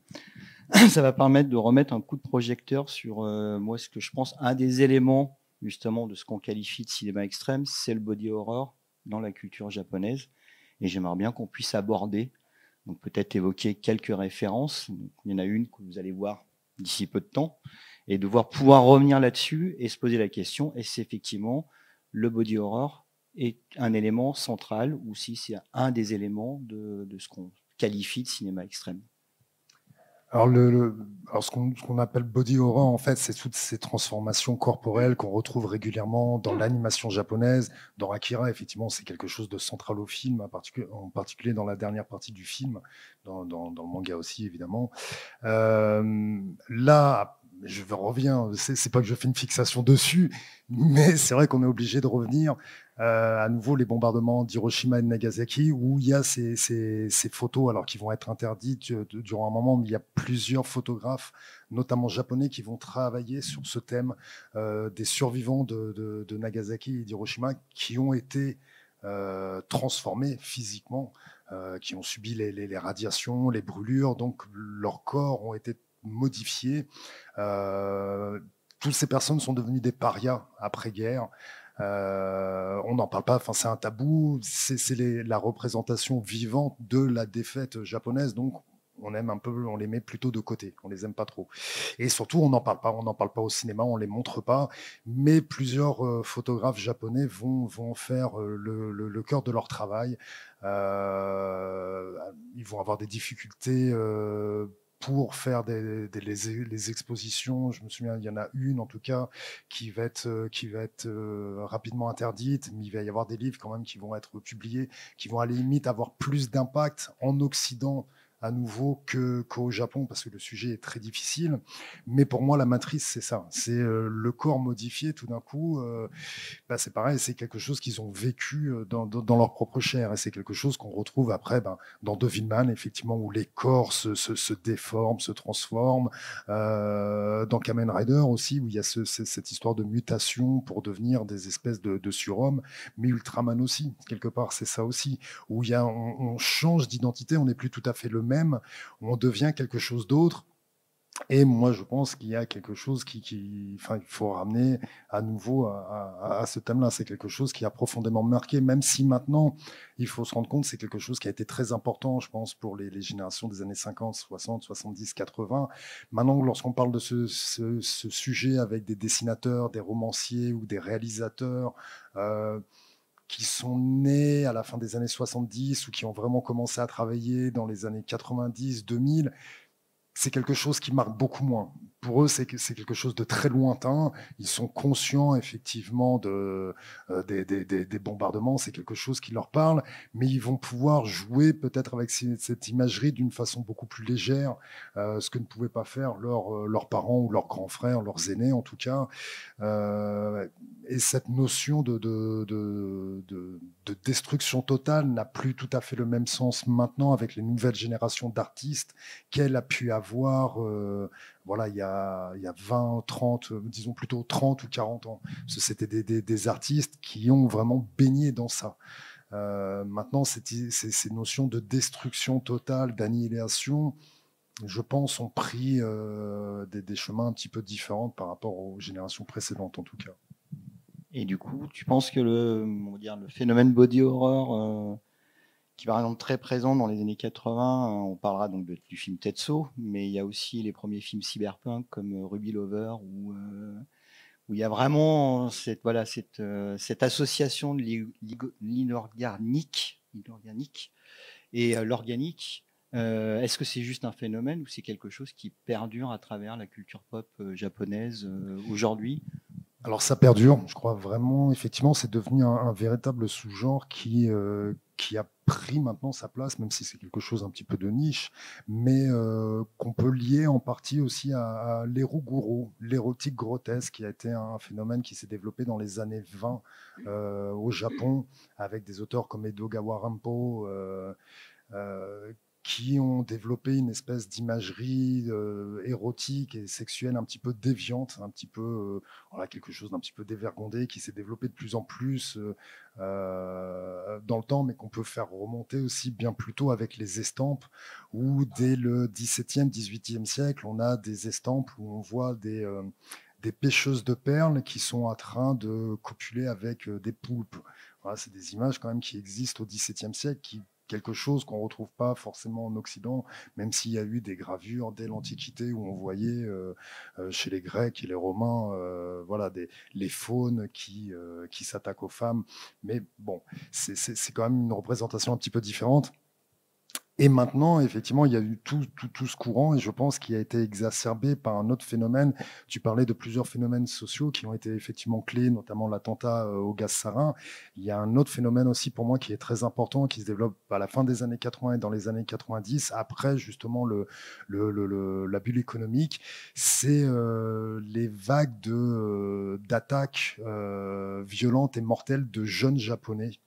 ça va permettre de remettre un coup de projecteur sur, moi, ce que je pense, un des éléments, justement, de ce qu'on qualifie de cinéma extrême, c'est le body horror dans la culture japonaise. Et j'aimerais bien qu'on puisse aborder, donc peut-être évoquer quelques références. Donc, il y en a une que vous allez voir d'ici peu de temps, et pouvoir revenir là-dessus et se poser la question, est-ce effectivement le body horror est un élément central, ou si c'est un des éléments de ce qu'on qualifie de cinéma extrême? Alors, ce qu'on appelle body horror, en fait, c'est toutes ces transformations corporelles qu'on retrouve régulièrement dans l'animation japonaise. Dans Akira, effectivement, c'est quelque chose de central au film, en particulier dans la dernière partie du film, dans le manga aussi, évidemment. Là, je reviens, c'est pas que je fais une fixation dessus, mais c'est vrai qu'on est obligé de revenir à nouveau les bombardements d'Hiroshima et de Nagasaki, où il y a ces photos, alors qui vont être interdites durant un moment, mais il y a plusieurs photographes, notamment japonais, qui vont travailler sur ce thème des survivants de Nagasaki et d'Hiroshima qui ont été transformés physiquement, qui ont subi les radiations, les brûlures, donc leurs corps ont été modifiés. Toutes ces personnes sont devenues des parias après-guerre. On n'en parle pas, enfin, c'est un tabou, c'est la représentation vivante de la défaite japonaise, donc on les met plutôt de côté, on les aime pas trop. Et surtout, on n'en parle pas au cinéma, on les montre pas, mais plusieurs photographes japonais vont faire le cœur de leur travail. Ils vont avoir des difficultés pour faire les expositions. Je me souviens, il y en a une en tout cas qui va être rapidement interdite, mais il va y avoir des livres quand même qui vont être publiés, qui vont à la limite avoir plus d'impact en Occident à nouveau qu'au Japon, parce que le sujet est très difficile. Mais pour moi, la matrice, c'est ça. C'est le corps modifié tout d'un coup. C'est pareil, c'est quelque chose qu'ils ont vécu dans leur propre chair. Et c'est quelque chose qu'on retrouve après dans Devilman, effectivement, où les corps se déforment, se transforment. Dans Kamen Rider aussi, où il y a cette histoire de mutation pour devenir des espèces de surhommes. Mais Ultraman aussi, quelque part, c'est ça aussi. Où on change d'identité, on n'est plus tout à fait le même, on devient quelque chose d'autre. Et moi, je pense qu'il y a quelque chose il faut ramener à nouveau à ce thème-là. C'est quelque chose qui a profondément marqué, même si maintenant, il faut se rendre compte, c'est quelque chose qui a été très important, je pense, pour les générations des années 50, 60, 70, 80. Maintenant, lorsqu'on parle de ce sujet avec des dessinateurs, des romanciers ou des réalisateurs, qui sont nés à la fin des années 70 ou qui ont vraiment commencé à travailler dans les années 90, 2000, c'est quelque chose qui marque beaucoup moins. Pour eux, c'est quelque chose de très lointain. Ils sont conscients, effectivement, des bombardements. C'est quelque chose qui leur parle, mais ils vont pouvoir jouer peut-être avec cette imagerie d'une façon beaucoup plus légère, ce que ne pouvaient pas faire leurs parents ou leurs grands frères, leurs aînés en tout cas. Et cette notion de destruction totale n'a plus tout à fait le même sens maintenant avec les nouvelles générations d'artistes qu'elle a pu avoir il y a 20, 30, disons plutôt 30 ou 40 ans. C'était des artistes qui ont vraiment baigné dans ça. Maintenant, ces notions de destruction totale, d'annihilation, je pense, ont pris des chemins un petit peu différents par rapport aux générations précédentes, en tout cas. Et du coup, tu penses que le phénomène body horror, qui par exemple très présent dans les années 80, on parlera donc du film Tetsuo, mais il y a aussi les premiers films cyberpunk comme Ruby Lover, où il y a vraiment cette association de l'inorganique et l'organique. Est-ce que c'est juste un phénomène ou c'est quelque chose qui perdure à travers la culture pop japonaise aujourd'hui? Alors ça perdure, je crois vraiment, effectivement, c'est devenu un véritable sous-genre qui a pris maintenant sa place, même si c'est quelque chose un petit peu de niche, mais qu'on peut lier en partie aussi à l'eroguro, l'érotique grotesque, qui a été un phénomène qui s'est développé dans les années 20 au Japon, avec des auteurs comme Edogawa Rampo, qui ont développé une espèce d'imagerie érotique et sexuelle un petit peu déviante, un petit peu voilà, quelque chose d'un petit peu dévergondé qui s'est développé de plus en plus dans le temps, mais qu'on peut faire remonter aussi bien plus tôt avec les estampes, où dès le XVIIe, XVIIIe siècle, on a des estampes où on voit des pêcheuses de perles qui sont en train de copuler avec des poulpes. Voilà, c'est des images quand même qui existent au XVIIe siècle, quelque chose qu'on ne retrouve pas forcément en Occident, même s'il y a eu des gravures dès l'Antiquité où on voyait chez les Grecs et les Romains voilà, les faunes qui s'attaquent aux femmes. Mais bon, c'est quand même une représentation un petit peu différente. Et maintenant, effectivement, il y a eu tout ce courant, et je pense qu'il a été exacerbé par un autre phénomène. Tu parlais de plusieurs phénomènes sociaux qui ont été effectivement clés, notamment l'attentat au gaz sarin. Il y a un autre phénomène aussi pour moi qui est très important, qui se développe à la fin des années 80 et dans les années 90, après justement la bulle économique. C'est les vagues d'attaques violentes et mortelles de jeunes Japonais.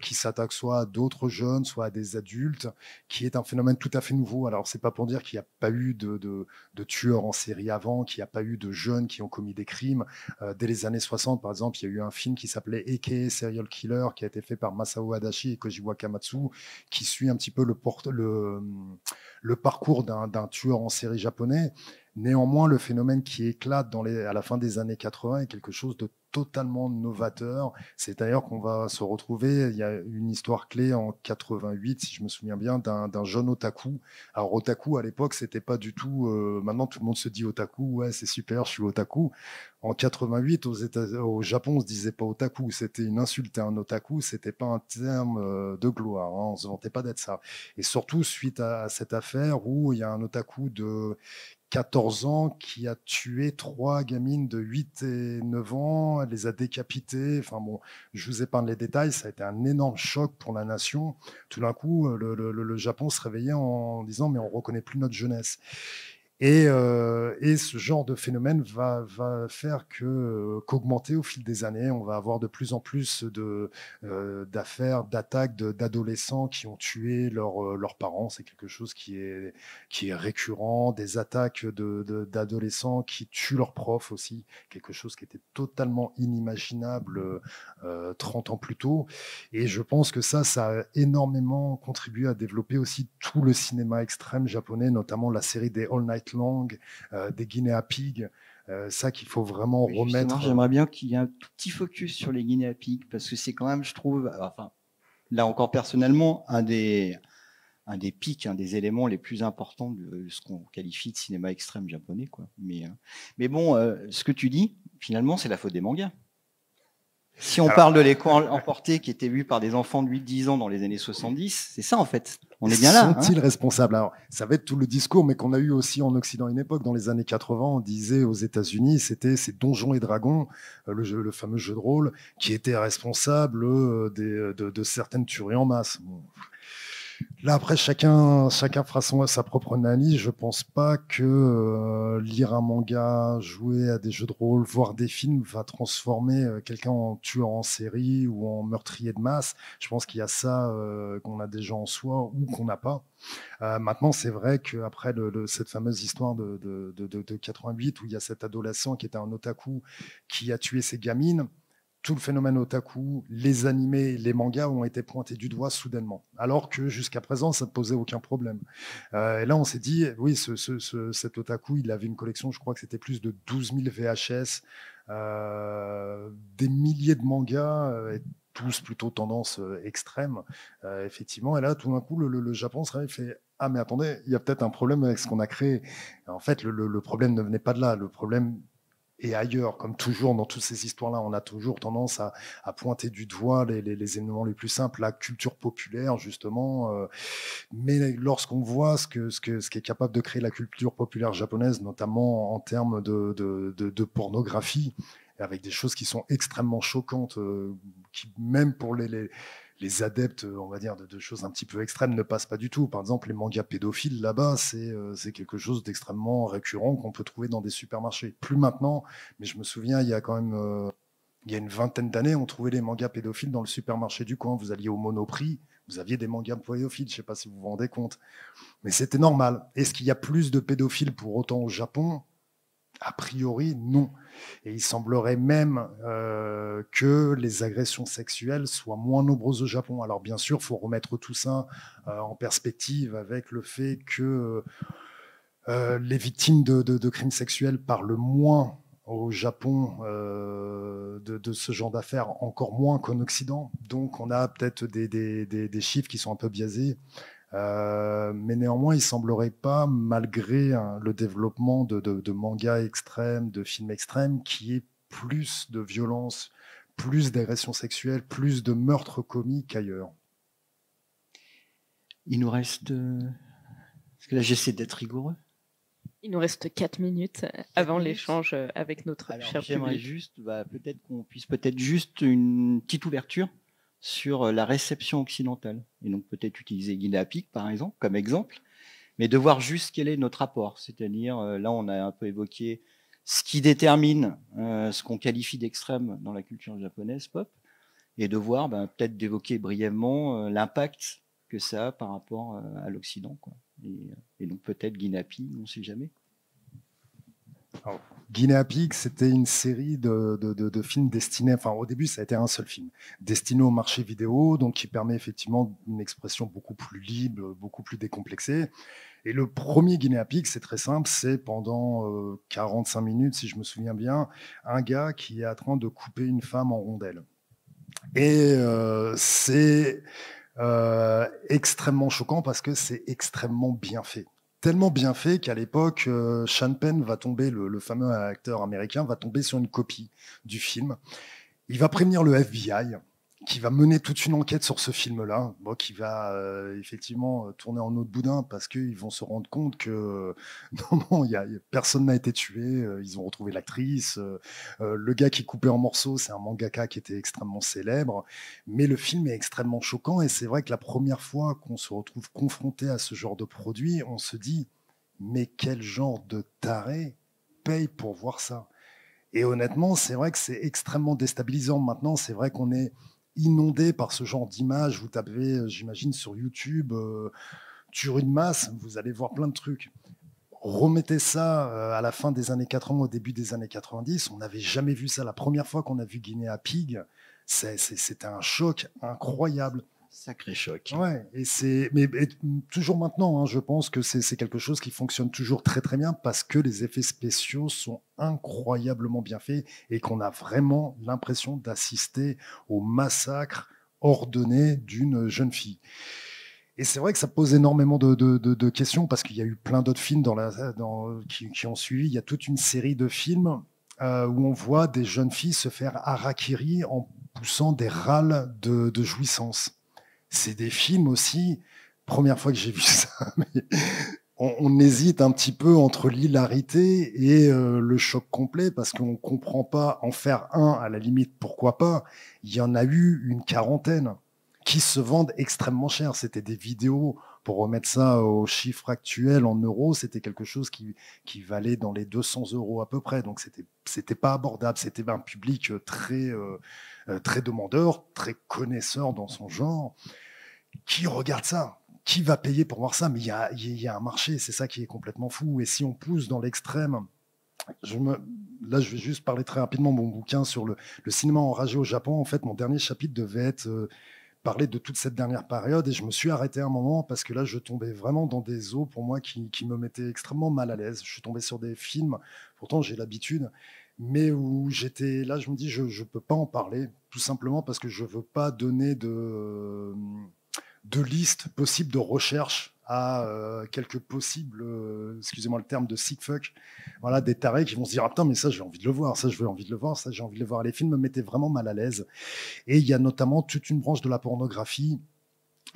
Qui s'attaque soit à d'autres jeunes, soit à des adultes, qui est un phénomène tout à fait nouveau. Alors, c'est pas pour dire qu'il n'y a pas eu de tueurs en série avant, qu'il n'y a pas eu de jeunes qui ont commis des crimes. Dès les années 60, par exemple, il y a eu un film qui s'appelait Eke Serial Killer, qui a été fait par Masao Adachi et Koji Wakamatsu, qui suit un petit peu le parcours d'un tueur en série japonais. Néanmoins, le phénomène qui éclate à la fin des années 80 est quelque chose de totalement novateur. C'est d'ailleurs qu'on va se retrouver, il y a une histoire clé en 88, si je me souviens bien, d'un jeune otaku. Alors otaku, à l'époque, c'était pas du tout... maintenant, tout le monde se dit otaku, ouais, c'est super, je suis otaku. En 88, au Japon, on se disait pas otaku, c'était une insulte à un otaku, c'était pas un terme de gloire, hein, on se vantait pas d'être ça. Et surtout, suite à cette affaire où il y a un otaku de 14 ans qui a tué 3 gamines de 8 et 9 ans, elle les a décapitées. Enfin bon, je vous épargne les détails, ça a été un énorme choc pour la nation. Tout d'un coup, le Japon se réveillait en disant mais on ne reconnaît plus notre jeunesse. Et ce genre de phénomène va faire qu'augmenter au fil des années. On va avoir de plus en plus d'affaires, d'attaques d'adolescents qui ont tué leurs parents. C'est quelque chose qui est récurrent. Des attaques d'adolescents qui tuent leurs profs aussi. Quelque chose qui était totalement inimaginable 30 ans plus tôt. Et je pense que ça a énormément contribué à développer aussi tout le cinéma extrême japonais, notamment la série des All Night Long, des Guinea Pigs, ça qu'il faut vraiment remettre. J'aimerais bien qu'il y ait un tout petit focus sur les Guinea Pigs, parce que c'est quand même, je trouve, enfin, là encore personnellement, un des pics, un des éléments les plus importants de ce qu'on qualifie de cinéma extrême japonais, quoi. Mais bon, ce que tu dis, finalement, c'est la faute des mangas. Si on parle de l'écran emporté qui était vu par des enfants de 8-10 ans dans les années 70, c'est ça en fait. On est bien là. Sont-ils responsables? Alors, ça va être tout le discours, mais qu'on a eu aussi en Occident une époque. Dans les années 80, on disait aux États-Unis, c'était ces Donjons et Dragons, le fameux jeu de rôle, qui était responsable de certaines tueries en masse. Bon. Là, après, chacun fera sa propre analyse. Je pense pas que lire un manga, jouer à des jeux de rôle, voir des films va transformer quelqu'un en tueur en série ou en meurtrier de masse. Je pense qu'il y a ça qu'on a déjà en soi ou qu'on n'a pas. Maintenant, c'est vrai qu'après cette fameuse histoire de 88, où il y a cet adolescent qui était un otaku qui a tué ses gamines, tout le phénomène otaku, les animés, les mangas ont été pointés du doigt soudainement, alors que jusqu'à présent, ça ne posait aucun problème. Et là, on s'est dit, oui, cet otaku, il avait une collection, je crois que c'était plus de 12 000 VHS, des milliers de mangas, tous plutôt tendance extrême, effectivement. Et là, tout d'un coup, le Japon se réveille et fait « Ah, mais attendez, il y a peut-être un problème avec ce qu'on a créé. » En fait, le problème ne venait pas de là. Le problème et ailleurs, comme toujours dans toutes ces histoires-là, on a toujours tendance à pointer du doigt les éléments les plus simples, la culture populaire, justement. Mais lorsqu'on voit ce qui est capable de créer la culture populaire japonaise, notamment en termes de pornographie, et avec des choses qui sont extrêmement choquantes, qui même pour les adeptes, on va dire, de choses un petit peu extrêmes ne passent pas du tout. Par exemple, les mangas pédophiles, là-bas, c'est quelque chose d'extrêmement récurrent qu'on peut trouver dans des supermarchés. Plus maintenant, mais je me souviens, il y a quand même il y a une vingtaine d'années, on trouvait les mangas pédophiles dans le supermarché du coin. Vous alliez au Monoprix, vous aviez des mangas pédophiles, je ne sais pas si vous vous rendez compte. Mais c'était normal. Est-ce qu'il y a plus de pédophiles pour autant au Japon ? A priori, non. Et il semblerait même que les agressions sexuelles soient moins nombreuses au Japon. Alors bien sûr, il faut remettre tout ça en perspective avec le fait que les victimes de crimes sexuels parlent moins au Japon de ce genre d'affaires, encore moins qu'en Occident. Donc on a peut-être des chiffres qui sont un peu biaisés. Mais néanmoins, il semblerait pas, malgré le développement de mangas extrêmes, de films extrêmes, qu'il y ait plus de violence, plus d'agressions sexuelles, plus de meurtres commis qu'ailleurs. Il nous reste... Parce que là, j'essaie d'être rigoureux. Il nous reste 4 minutes avant l'échange avec notre cher public. J'aimerais juste, peut-être qu'on puisse juste une petite ouverture sur la réception occidentale. Et donc peut-être utiliser Guinea Pig, par exemple, comme exemple, mais de voir juste quel est notre rapport. C'est-à-dire, là, on a un peu évoqué ce qui détermine ce qu'on qualifie d'extrême dans la culture japonaise pop, et de voir, peut-être d'évoquer brièvement l'impact que ça a par rapport à l'Occident, quoi. Et donc peut-être Guinea Pig, on ne sait jamais. Alors, Guinea Pig, c'était une série de films destinés, enfin au début ça a été un seul film, destiné au marché vidéo, donc qui permet effectivement une expression beaucoup plus libre, beaucoup plus décomplexée. Et le premier Guinea Pig, c'est très simple, c'est pendant 45 minutes, si je me souviens bien, un gars qui est en train de couper une femme en rondelles. Et c'est extrêmement choquant parce que c'est extrêmement bien fait. Tellement bien fait qu'à l'époque, Sean Penn va tomber, le fameux acteur américain, va tomber sur une copie du film. Il va prévenir le FBI, qui va mener toute une enquête sur ce film-là, qui va effectivement tourner en eau de boudin parce qu'ils vont se rendre compte que non, personne n'a été tué. Ils ont retrouvé l'actrice. Le gars qui est coupé en morceaux, c'est un mangaka qui était extrêmement célèbre. Mais le film est extrêmement choquant et c'est vrai que la première fois qu'on se retrouve confronté à ce genre de produit, on se dit mais quel genre de taré paye pour voir ça ? Et honnêtement, c'est vrai que c'est extrêmement déstabilisant. Maintenant, c'est vrai qu'on est inondé par ce genre d'images. Vous tapez, j'imagine, sur YouTube, tuerie de masse, vous allez voir plein de trucs. Remettez ça à la fin des années 80, au début des années 90, on n'avait jamais vu ça. La première fois qu'on a vu Guinea Pig, c'était un choc incroyable. Sacré choc. Ouais, mais toujours maintenant, je pense que c'est quelque chose qui fonctionne toujours très très bien parce que les effets spéciaux sont incroyablement bien faits et qu'on a vraiment l'impression d'assister au massacre ordonné d'une jeune fille. Et c'est vrai que ça pose énormément de questions parce qu'il y a eu plein d'autres films qui ont suivi. Il y a toute une série de films où on voit des jeunes filles se faire harakiri en poussant des râles de jouissance. C'est des films aussi, première fois que j'ai vu ça, mais on hésite un petit peu entre l'hilarité et le choc complet parce qu'on ne comprend pas. En faire un, à la limite, pourquoi pas. Il y en a eu une quarantaine qui se vendent extrêmement cher. C'était des vidéos, pour remettre ça aux chiffres actuels en euros, c'était quelque chose qui valait dans les 200 € à peu près. Donc c'était pas abordable. C'était un public très demandeur, très connaisseur dans son genre. Qui regarde ça ? Qui va payer pour voir ça ? Mais il y a un marché, c'est ça qui est complètement fou. Et si on pousse dans l'extrême, là je vais juste parler très rapidement de mon bouquin sur le cinéma enragé au Japon. En fait, mon dernier chapitre devait être parler de toute cette dernière période et je me suis arrêté un moment parce que là je tombais vraiment dans des eaux pour moi qui me mettaient extrêmement mal à l'aise. Je suis tombé sur des films, pourtant j'ai l'habitude, mais où j'étais là, je me dis je peux pas en parler tout simplement parce que je veux pas donner de liste possible de recherche à quelques possibles, excusez-moi le terme, de sick fuck, voilà, des tarés qui vont se dire attends mais ça j'ai envie de le voir, ça j'ai envie de le voir, ça j'ai envie de le voir. Les films me mettaient vraiment mal à l'aise. Et il y a notamment toute une branche de la pornographie.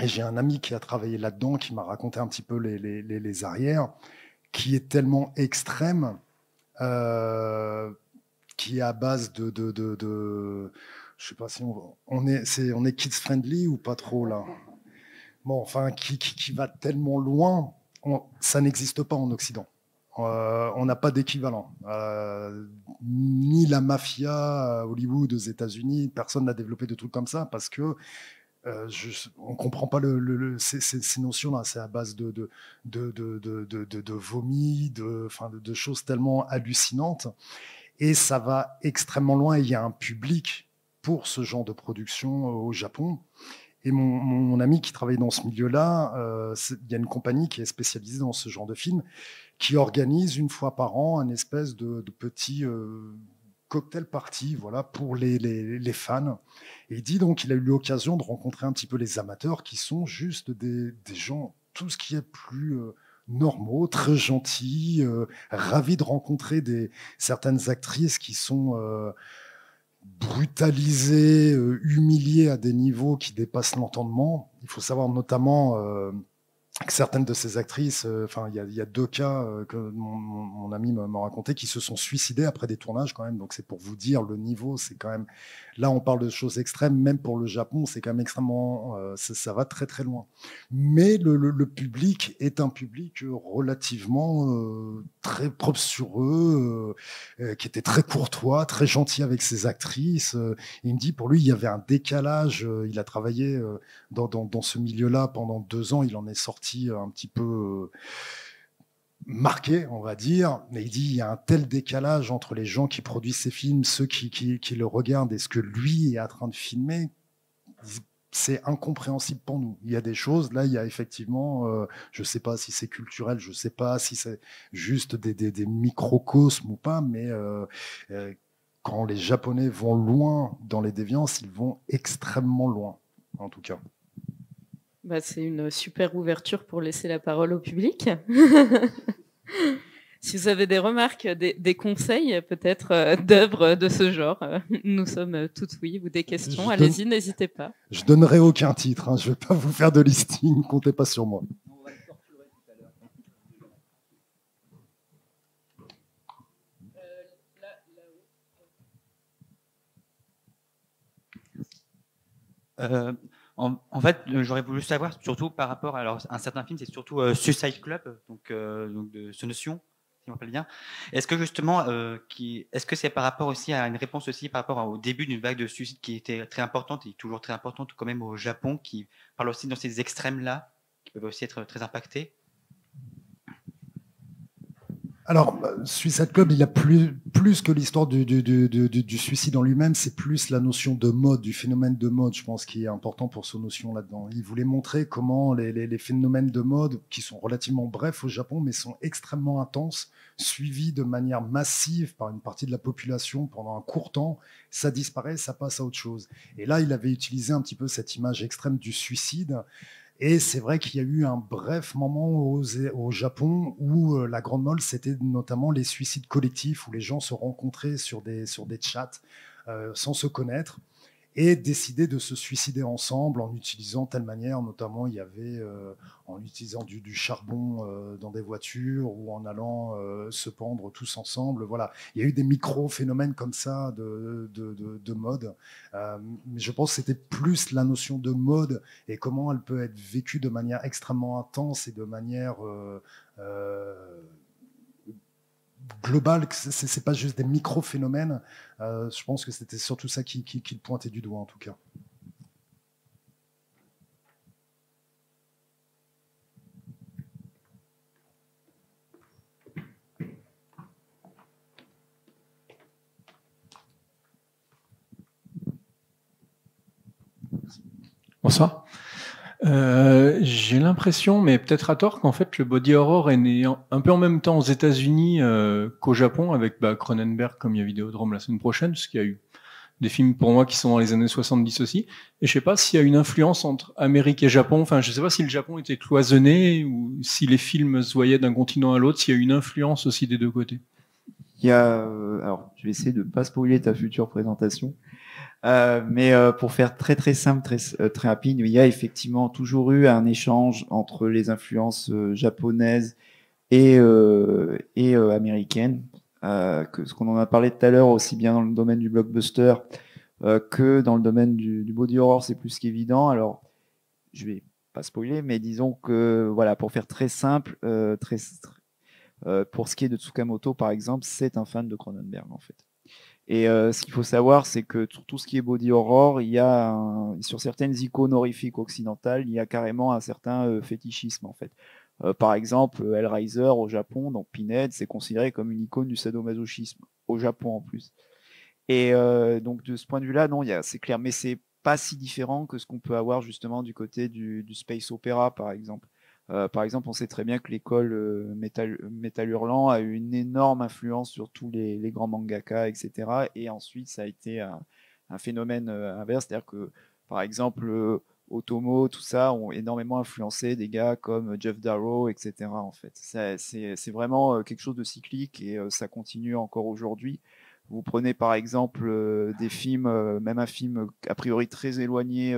Et j'ai un ami qui a travaillé là-dedans, qui m'a raconté un petit peu les arrières, qui est tellement extrême qui est à base je sais pas si on est kids friendly ou pas trop là. Bon, enfin, qui va tellement loin, ça n'existe pas en Occident. On n'a pas d'équivalent. Ni la mafia à Hollywood aux États-Unis, personne n'a développé de trucs comme ça parce que on ne comprend pas ces notions-là. C'est à base de vomi, de choses tellement hallucinantes. Et ça va extrêmement loin. Il y a un public pour ce genre de production au Japon. Et mon ami qui travaille dans ce milieu-là, il y a une compagnie qui est spécialisée dans ce genre de film, qui organise une fois par an un espèce de petit cocktail party, voilà, pour les fans. Et il dit donc qu'il a eu l'occasion de rencontrer un petit peu les amateurs, qui sont juste des gens, tout ce qui est plus normaux, très gentils, ravis de rencontrer certaines actrices qui sont brutalisées, humiliées à des niveaux qui dépassent l'entendement. Il faut savoir notamment que certaines de ces actrices, il y a 2 cas que mon ami m'a raconté, qui se sont suicidées après des tournages quand même. Donc c'est pour vous dire le niveau, c'est quand même. Là, on parle de choses extrêmes, même pour le Japon, c'est quand même extrêmement. Ça va très très loin. Mais le public est un public relativement très propre sur eux, qui était très courtois, très gentil avec ses actrices. Il me dit, pour lui, il y avait un décalage. Il a travaillé dans ce milieu-là pendant 2 ans. Il en est sorti un petit peu marqué, on va dire, mais il dit il y a un tel décalage entre les gens qui produisent ces films, ceux qui le regardent et ce que lui est en train de filmer, c'est incompréhensible pour nous. Il y a des choses, là, il y a effectivement, je ne sais pas si c'est culturel, je ne sais pas si c'est juste des microcosmes ou pas, mais quand les Japonais vont loin dans les déviances, ils vont extrêmement loin, en tout cas. Bah, c'est une super ouverture pour laisser la parole au public. Si vous avez des remarques, des conseils peut-être d'œuvres de ce genre, nous sommes toutes oui, ou des questions, allez-y, n'hésitez pas. Je donnerai aucun titre, hein, je ne vais pas vous faire de listing, comptez pas sur moi. On va le torturer tout à l'heure. En fait, j'aurais voulu savoir, surtout par rapport à un certain film, c'est surtout Suicide Club, donc de ce notion, si je me rappelle bien. Est-ce que justement, est-ce que c'est par rapport aussi à une réponse aussi par rapport au début d'une vague de suicide qui était très importante et toujours très importante quand même au Japon, qui parle aussi dans ces extrêmes-là, qui peuvent aussi être très impactés? Alors, Suicide Club, il a plus que l'histoire du suicide en lui-même, c'est plus la notion de mode, du phénomène de mode, je pense, qui est important pour ce notion là-dedans. Il voulait montrer comment les phénomènes de mode, qui sont relativement brefs au Japon, mais sont extrêmement intenses, suivis de manière massive par une partie de la population pendant un court temps, ça disparaît, ça passe à autre chose. Et là, il avait utilisé un petit peu cette image extrême du suicide. Et c'est vrai qu'il y a eu un bref moment au Japon où la grande mode, c'était notamment les suicides collectifs, où les gens se rencontraient sur des chats sans se connaître et décidaient de se suicider ensemble en utilisant telle manière. Notamment, il y avait en utilisant du charbon dans des voitures ou en allant se pendre tous ensemble. Voilà. Il y a eu des micro-phénomènes comme ça de mode. Mais je pense que c'était plus la notion de mode et comment elle peut être vécue de manière extrêmement intense et de manière globale. C'est pas juste des micro-phénomènes. Je pense que c'était surtout ça qui pointait du doigt, en tout cas. Bonsoir. J'ai l'impression, mais peut-être à tort, qu'en fait le body horror est né un peu en même temps aux États-Unis qu'au Japon, avec Cronenberg comme il y a Vidéodrome la semaine prochaine, parce qu'il y a eu des films pour moi qui sont dans les années 70 aussi. Et je sais pas s'il y a une influence entre Amérique et Japon. Enfin, je sais pas si le Japon était cloisonné ou si les films se voyaient d'un continent à l'autre, s'il y a une influence aussi des deux côtés. Il y a, alors, je vais essayer de ne pas spoiler ta future présentation. Mais pour faire très très simple, très rapide, il y a effectivement toujours eu un échange entre les influences japonaises et américaines. que ce qu'on en a parlé tout à l'heure, aussi bien dans le domaine du blockbuster que dans le domaine du body horror, c'est plus qu'évident. Alors, je vais pas spoiler, mais disons que, voilà, pour faire très simple, pour ce qui est de Tsukamoto, par exemple, c'est un fan de Cronenberg, en fait. Et ce qu'il faut savoir, c'est que sur tout ce qui est body horror, il y a sur certaines icônes horrifiques occidentales, il y a carrément un certain fétichisme, en fait. Par exemple, Hellraiser au Japon, donc Pinhead, c'est considéré comme une icône du sadomasochisme, au Japon en plus. Et donc de ce point de vue-là, non, c'est clair, mais c'est pas si différent que ce qu'on peut avoir justement du côté du space opéra, par exemple. Par exemple, on sait très bien que l'école Metal Hurlant a eu une énorme influence sur tous les grands mangaka, etc. Et ensuite, ça a été un phénomène inverse, c'est-à-dire que, par exemple, Otomo, tout ça, ont énormément influencé des gars comme Jeff Darrow, etc. En fait, c'est vraiment quelque chose de cyclique et ça continue encore aujourd'hui. Vous prenez par exemple des films, même un film a priori très éloigné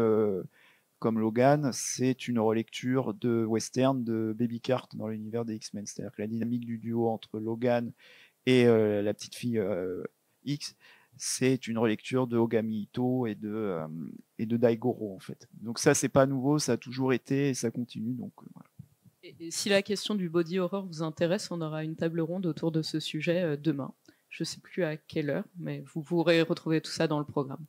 comme Logan, c'est une relecture de western de Baby Cart dans l'univers des X-Men. C'est-à-dire que la dynamique du duo entre Logan et la petite fille X, c'est une relecture de Ogami Ito et de Daigoro en fait. Donc ça, c'est pas nouveau, ça a toujours été et ça continue. Donc voilà. Et si la question du body horror vous intéresse, on aura une table ronde autour de ce sujet demain. Je ne sais plus à quelle heure, mais vous pourrez retrouver tout ça dans le programme.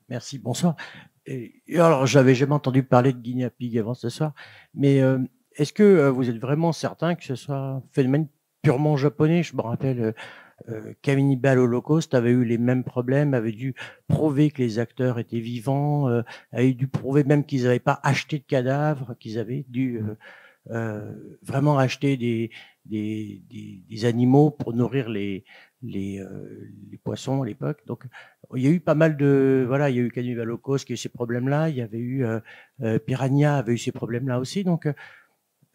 Merci, bonsoir. Et alors, j'avais jamais entendu parler de Guinea Pig avant ce soir, mais est-ce que vous êtes vraiment certain que ce soit un phénomène purement japonais? Je me rappelle, Cannibal Holocaust avait eu les mêmes problèmes, avait dû prouver que les acteurs étaient vivants, avait dû prouver même qu'ils n'avaient pas acheté de cadavres, qu'ils avaient dû vraiment acheter des animaux pour nourrir les poissons à l'époque. Donc, il y a eu pas mal de, voilà, il y a eu Cannibal Holocaust qui a eu ces problèmes-là, il y avait eu Piranha avait eu ces problèmes-là aussi. Donc,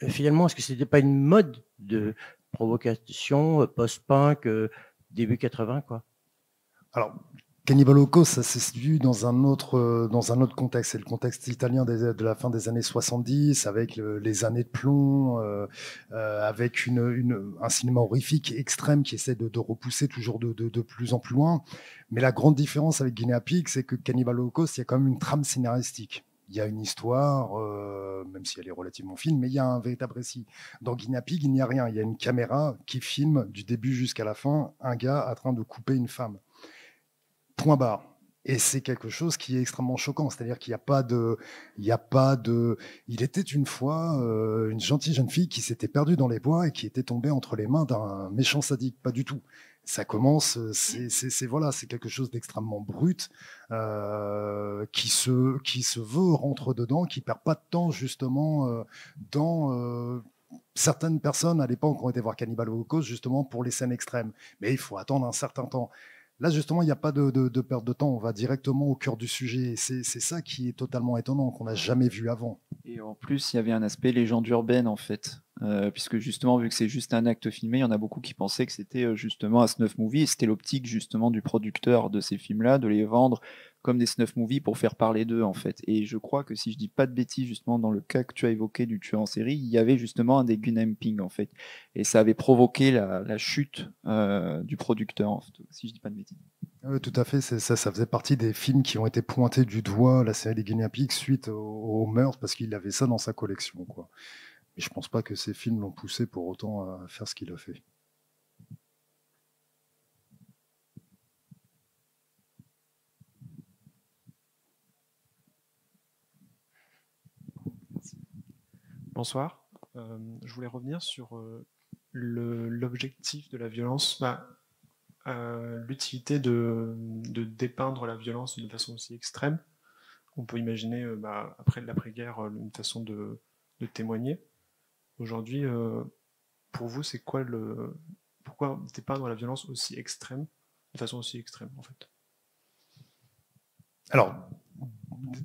finalement, est-ce que c'était pas une mode de provocation post-punk début 80, quoi? Alors, Cannibal Holocaust, ça s'est situé dans un autre contexte. C'est le contexte italien de la fin des années 70, avec les années de plomb, avec un cinéma horrifique extrême qui essaie de repousser toujours de plus en plus loin. Mais la grande différence avec Guinea Pig, c'est que Cannibal Holocaust, il y a quand même une trame scénaristique. Il y a une histoire, même si elle est relativement fine, mais il y a un véritable récit. Dans Guinea Pig, il n'y a rien. Il y a une caméra qui filme du début jusqu'à la fin un gars en train de couper une femme. Point barre. Et c'est quelque chose qui est extrêmement choquant. C'est-à-dire qu'il n'y a pas de. Il était une fois une gentille jeune fille qui s'était perdue dans les bois et qui était tombée entre les mains d'un méchant sadique. Pas du tout. Ça commence, c'est quelque chose d'extrêmement brut qui se veut rentre dedans, qui perd pas de temps justement dans certaines personnes à l'époque ont été voir Cannibal Holocaust justement pour les scènes extrêmes. Mais il faut attendre un certain temps. Là, justement, il n'y a pas de perte de temps. On va directement au cœur du sujet. C'est ça qui est totalement étonnant, qu'on n'a jamais vu avant. Et en plus, il y avait un aspect légende urbaine, en fait. Puisque justement, vu que c'est juste un acte filmé, il y en a beaucoup qui pensaient que c'était justement un snuff movie. Et c'était l'optique justement du producteur de ces films-là, de les vendre comme des snuff movies pour faire parler d'eux, en fait. Et je crois que si je dis pas de bêtises, justement, dans le cas que tu as évoqué du tueur en série, il y avait justement un des Gunamping, en fait. Et ça avait provoqué la chute du producteur, en fait, si je dis pas de bêtises. Oui, tout à fait. Ça faisait partie des films qui ont été pointés du doigt, la série des Guinea Pigs, suite au meurtre, parce qu'il avait ça dans sa collection, quoi. Mais je pense pas que ces films l'ont poussé pour autant à faire ce qu'il a fait. Bonsoir. Je voulais revenir sur l'objectif de la violence, l'utilité de dépeindre la violence d'une façon aussi extrême. On peut imaginer, après l'après-guerre, une façon de témoigner. Aujourd'hui, pour vous, c'est quoi pourquoi dépeindre la violence aussi extrême, de façon aussi extrême, en fait? Alors,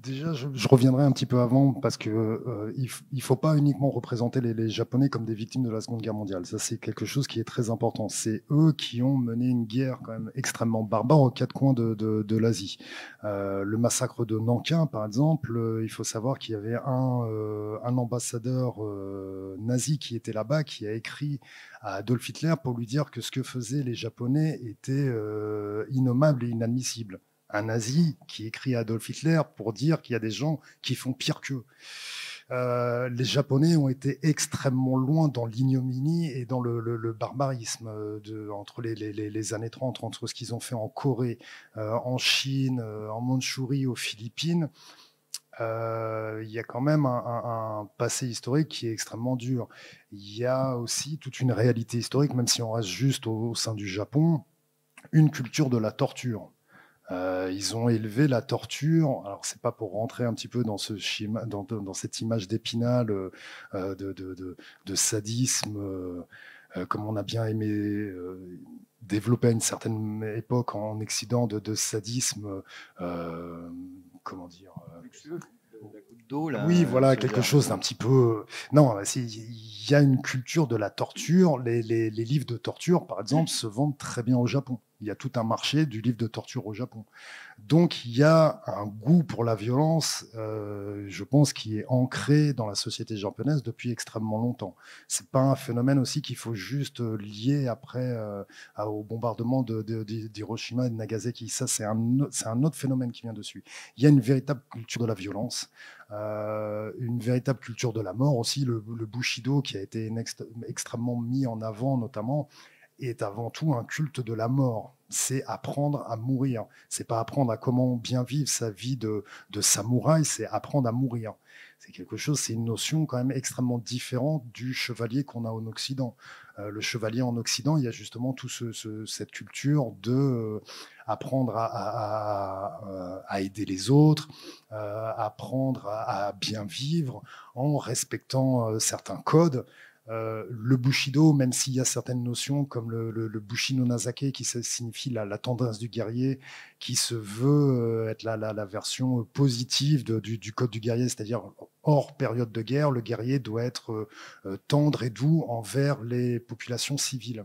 Déjà, je reviendrai un petit peu avant parce que il faut pas uniquement représenter les Japonais comme des victimes de la Seconde Guerre mondiale. Ça, c'est quelque chose qui est très important. C'est eux qui ont mené une guerre quand même extrêmement barbare aux quatre coins de l'Asie. Le massacre de Nankin, par exemple, il faut savoir qu'il y avait un ambassadeur nazi qui était là-bas, qui a écrit à Adolf Hitler pour lui dire que ce que faisaient les Japonais était innommable et inadmissible. Un nazi qui écrit à Adolf Hitler pour dire qu'il y a des gens qui font pire qu'eux. Les Japonais ont été extrêmement loin dans l'ignominie et dans le barbarisme entre les années 30, entre ce qu'ils ont fait en Corée, en Chine, en Mandchourie, aux Philippines. Il y a quand même un passé historique qui est extrêmement dur. Il y a aussi toute une réalité historique, même si on reste juste au sein du Japon, une culture de la torture. Ils ont élevé la torture. Alors, c'est pas pour rentrer un petit peu dans cette image d'Épinal de sadisme, comme on a bien aimé développer à une certaine époque en Occident de sadisme, comment dire oui, voilà, quelque chose d'un petit peu. Non, il y a une culture de la torture. Les livres de torture, par exemple, se vendent très bien au Japon. Il y a tout un marché du livre de torture au Japon. Donc, il y a un goût pour la violence, je pense, qui est ancré dans la société japonaise depuis extrêmement longtemps. C'est pas un phénomène aussi qu'il faut juste lier après au bombardement d'Hiroshima et de Nagasaki. Ça, c'est un autre phénomène qui vient dessus. Il y a une véritable culture de la violence, une véritable culture de la mort aussi. Le Bushido, qui a été extrêmement mis en avant, notamment, est avant tout un culte de la mort. C'est apprendre à mourir. C'est pas apprendre à comment bien vivre sa vie de samouraï, c'est apprendre à mourir. C'est quelque chose, c'est une notion quand même extrêmement différente du chevalier qu'on a en Occident. Le chevalier en Occident, il y a justement toute cette culture de apprendre à aider les autres, apprendre à bien vivre en respectant certains codes. Le Bushido, même s'il y a certaines notions comme le Bushi no Nazake qui signifie la tendresse du guerrier, qui se veut être la version positive du code du guerrier, c'est-à-dire hors période de guerre, le guerrier doit être tendre et doux envers les populations civiles.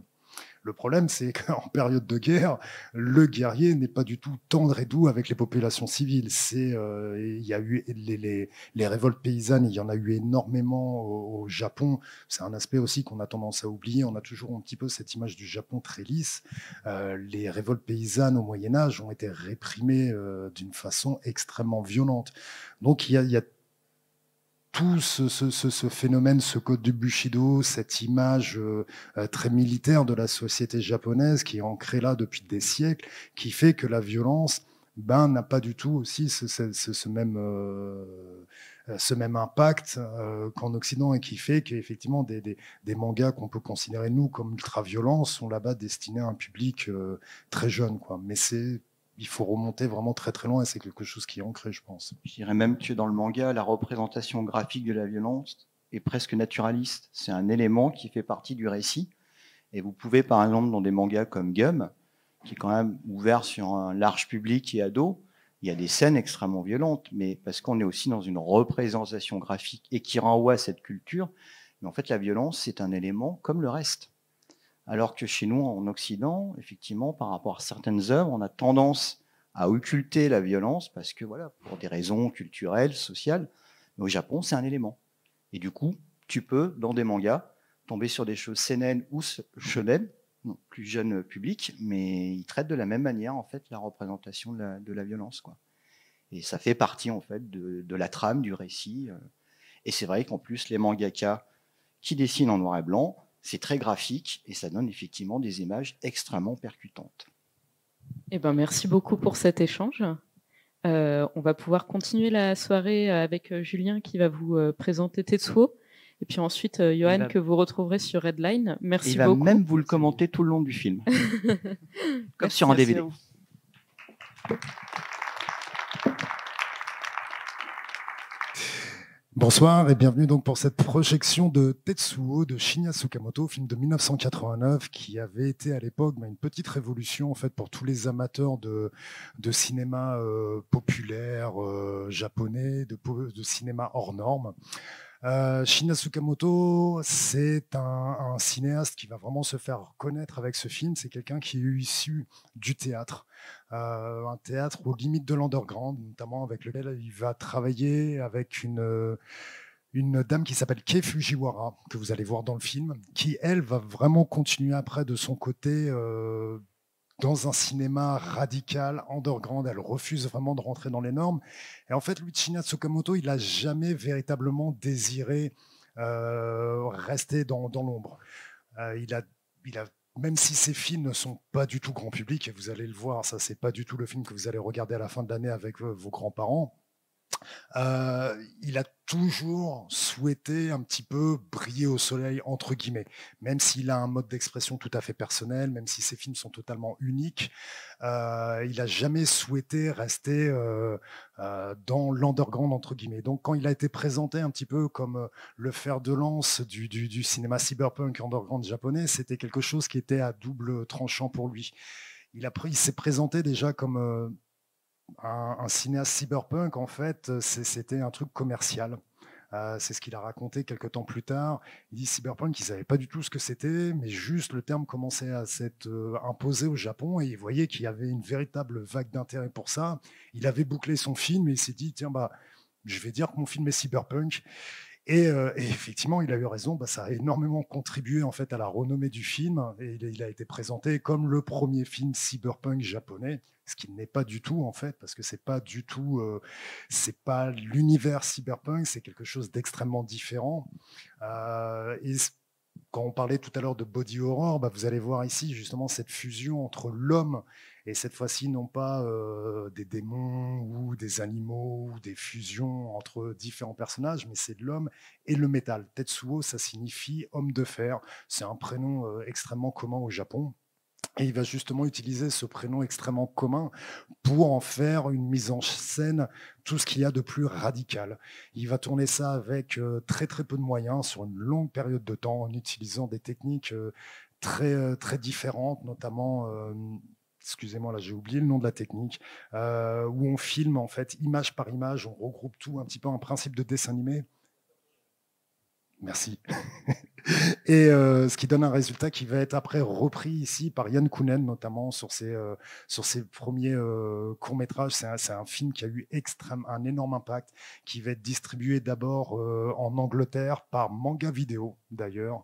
Le problème, c'est qu'en période de guerre, le guerrier n'est pas du tout tendre et doux avec les populations civiles. Il y a eu les révoltes paysannes, il y en a eu énormément au Japon. C'est un aspect aussi qu'on a tendance à oublier. On a toujours un petit peu cette image du Japon très lisse. Les révoltes paysannes au Moyen-Âge ont été réprimées d'une façon extrêmement violente. Donc, il y a tout ce phénomène, ce code du Bushido, cette image très militaire de la société japonaise qui est ancrée là depuis des siècles, qui fait que la violence n'a pas du tout aussi ce même impact qu'en Occident, et qui fait qu'effectivement des mangas qu'on peut considérer nous comme ultra-violents sont là-bas destinés à un public très jeune, quoi. Mais il faut remonter vraiment très très loin, et c'est quelque chose qui est ancré, je pense. Je dirais même que dans le manga, la représentation graphique de la violence est presque naturaliste. C'est un élément qui fait partie du récit. Et vous pouvez, par exemple, dans des mangas comme Gum, qui est quand même ouvert sur un large public et ado, il y a des scènes extrêmement violentes, mais parce qu'on est aussi dans une représentation graphique et qui renvoie à cette culture. Mais en fait, la violence, c'est un élément comme le reste. Alors que chez nous, en Occident, effectivement, par rapport à certaines œuvres, on a tendance à occulter la violence parce que, voilà, pour des raisons culturelles, sociales. Mais au Japon, c'est un élément. Et du coup, tu peux, dans des mangas, tomber sur des choses seinen ou shonen, non, plus jeune public, mais ils traitent de la même manière, en fait, la représentation de la violence, quoi. Et ça fait partie, en fait, de la trame, du récit. Et c'est vrai qu'en plus, les mangaka qui dessinent en noir et blanc, c'est très graphique et ça donne effectivement des images extrêmement percutantes. Eh ben, merci beaucoup pour cet échange. On va pouvoir continuer la soirée avec Julien qui va vous présenter Tetsuo. Et puis ensuite, Johan, que vous retrouverez sur Redline. Merci beaucoup. Il va même vous le commenter tout le long du film. Comme sur un DVD. Bonsoir et bienvenue donc pour cette projection de Tetsuo de Shinya Tsukamoto, film de 1989 qui avait été à l'époque une petite révolution en fait pour tous les amateurs de cinéma populaire japonais, de cinéma hors norme. Shinya Tsukamoto, c'est un cinéaste qui va vraiment se faire connaître avec ce film. C'est quelqu'un qui est issu du théâtre, un théâtre aux limites de l'underground, notamment avec lequel il va travailler avec une dame qui s'appelle Kei Fujiwara, que vous allez voir dans le film, qui, elle, va vraiment continuer après de son côté dans un cinéma radical, underground. Elle refuse vraiment de rentrer dans les normes. Et en fait, lui, Shinya Tsukamoto, il n'a jamais véritablement désiré rester dans l'ombre. Il a, même si ses films ne sont pas du tout grand public, et vous allez le voir, ça, c'est pas du tout le film que vous allez regarder à la fin de l'année avec vos grands-parents, il a toujours souhaité un petit peu briller au soleil, entre guillemets, même s'il a un mode d'expression tout à fait personnel, même si ses films sont totalement uniques, il n'a jamais souhaité rester dans l'underground, entre guillemets. Donc quand il a été présenté un petit peu comme le fer de lance du cinéma cyberpunk underground japonais, c'était quelque chose qui était à double tranchant pour lui. Il s'est présenté déjà comme un cinéaste cyberpunk, en fait, c'était un truc commercial. C'est ce qu'il a raconté quelques temps plus tard. Il dit cyberpunk, il ne savait pas du tout ce que c'était, mais juste le terme commençait à s'être imposé au Japon et il voyait qu'il y avait une véritable vague d'intérêt pour ça. Il avait bouclé son film et il s'est dit, tiens, je vais dire que mon film est cyberpunk. Et effectivement, il a eu raison, ça a énormément contribué en fait à la renommée du film et il a été présenté comme le premier film cyberpunk japonais, ce qui n'est pas du tout en fait, parce que c'est pas du tout, c'est pas l'univers cyberpunk, c'est quelque chose d'extrêmement différent. Et quand on parlait tout à l'heure de body horror, vous allez voir ici justement cette fusion entre l'homme et cette fois-ci non pas des démons ou des animaux ou des fusions entre différents personnages, mais c'est de l'homme et le métal. Tetsuo, ça signifie homme de fer. C'est un prénom extrêmement commun au Japon. Et il va justement utiliser ce prénom extrêmement commun pour en faire une mise en scène, tout ce qu'il y a de plus radical. Il va tourner ça avec très très peu de moyens sur une longue période de temps en utilisant des techniques très différentes, notamment excusez-moi, là j'ai oublié le nom de la technique, où on filme en fait image par image, on regroupe tout, un petit peu un principe de dessin animé. Merci. Et ce qui donne un résultat qui va être après repris ici par Yann Kounen, notamment sur ses premiers courts-métrages. C'est un film qui a eu un énorme impact, qui va être distribué d'abord en Angleterre par Manga Vidéo, d'ailleurs.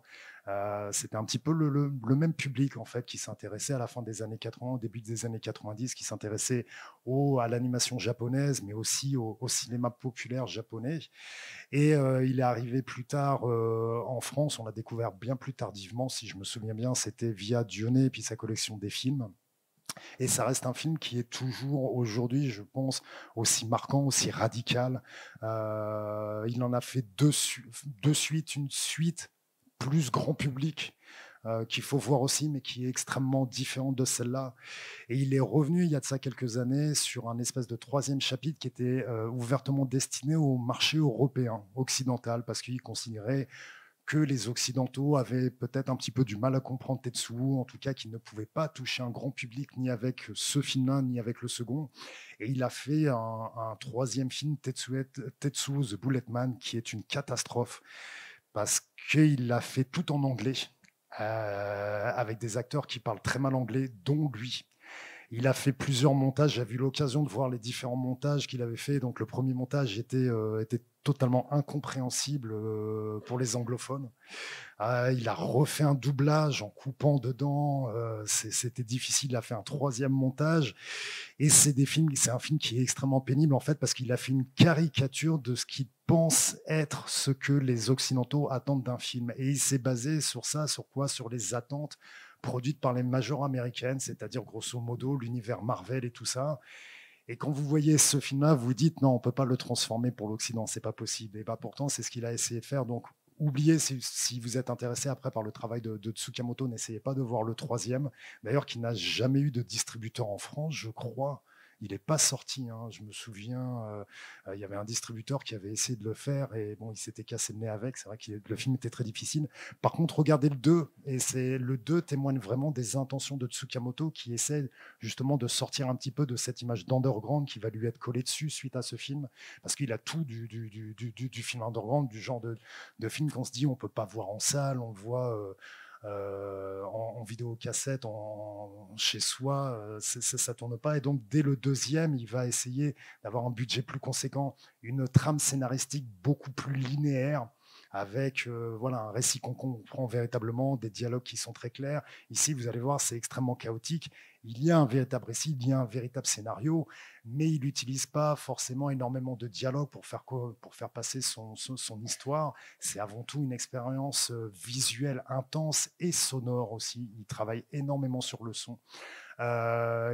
C'était un petit peu le même public en fait qui s'intéressait à la fin des années 80, au début des années 90, qui s'intéressait à l'animation japonaise, mais aussi au cinéma populaire japonais. Et il est arrivé plus tard en France, on l'a découvert bien plus tardivement, si je me souviens bien, c'était via Dionnet et puis sa collection des films. Et ça reste un film qui est toujours aujourd'hui, je pense, aussi marquant, aussi radical. Il en a fait deux suites, une suite plus grand public qu'il faut voir aussi, mais qui est extrêmement différente de celle-là. Et il est revenu il y a de ça quelques années sur un espèce de troisième chapitre qui était ouvertement destiné au marché européen, occidental, parce qu'il considérait que les Occidentaux avaient peut-être un petit peu du mal à comprendre Tetsuo, en tout cas qu'ils ne pouvaient pas toucher un grand public ni avec ce film-là, ni avec le second. Et il a fait un troisième film, Tetsuo The Bullet Man, qui est une catastrophe, parce qu'il l'a fait tout en anglais, avec des acteurs qui parlent très mal anglais, dont lui. Il a fait plusieurs montages, j'ai eu l'occasion de voir les différents montages qu'il avait fait. Donc le premier montage était totalement incompréhensible pour les anglophones. Il a refait un doublage en coupant dedans, c'était difficile, il a fait un troisième montage. Et c'est un film qui est extrêmement pénible en fait, parce qu'il a fait une caricature de ce qu'il pense être ce que les Occidentaux attendent d'un film. Et il s'est basé sur ça, sur quoi? Sur les attentes produites par les majors américaines, c'est-à-dire grosso modo l'univers Marvel et tout ça. Et quand vous voyez ce film-là, vous dites non, on ne peut pas le transformer pour l'Occident, c'est pas possible. Et pourtant, c'est ce qu'il a essayé de faire. Donc, oubliez, si vous êtes intéressé après par le travail de Tsukamoto, n'essayez pas de voir le troisième, d'ailleurs qui n'a jamais eu de distributeur en France, je crois. il n'est pas sorti. Hein. Je me souviens, il y avait un distributeur qui avait essayé de le faire et bon, il s'était cassé le nez avec. C'est vrai que le film était très difficile. Par contre, regardez le 2 et le 2 témoigne vraiment des intentions de Tsukamoto qui essaie justement de sortir un petit peu de cette image d'underground qui va lui être collée dessus suite à ce film, parce qu'il a tout du film underground, du genre de film qu'on se dit on peut pas voir en salle, on le voit en vidéocassette, chez soi, ça tourne pas. Et donc dès le deuxième, il va essayer d'avoir un budget plus conséquent, une trame scénaristique beaucoup plus linéaire, avec voilà, un récit qu'on comprend véritablement, des dialogues qui sont très clairs. Ici, vous allez voir, c'est extrêmement chaotique. Il y a un véritable récit, il y a un véritable scénario, mais il n'utilise pas forcément énormément de dialogue pour faire passer son histoire. C'est avant tout une expérience visuelle intense et sonore aussi. Il travaille énormément sur le son,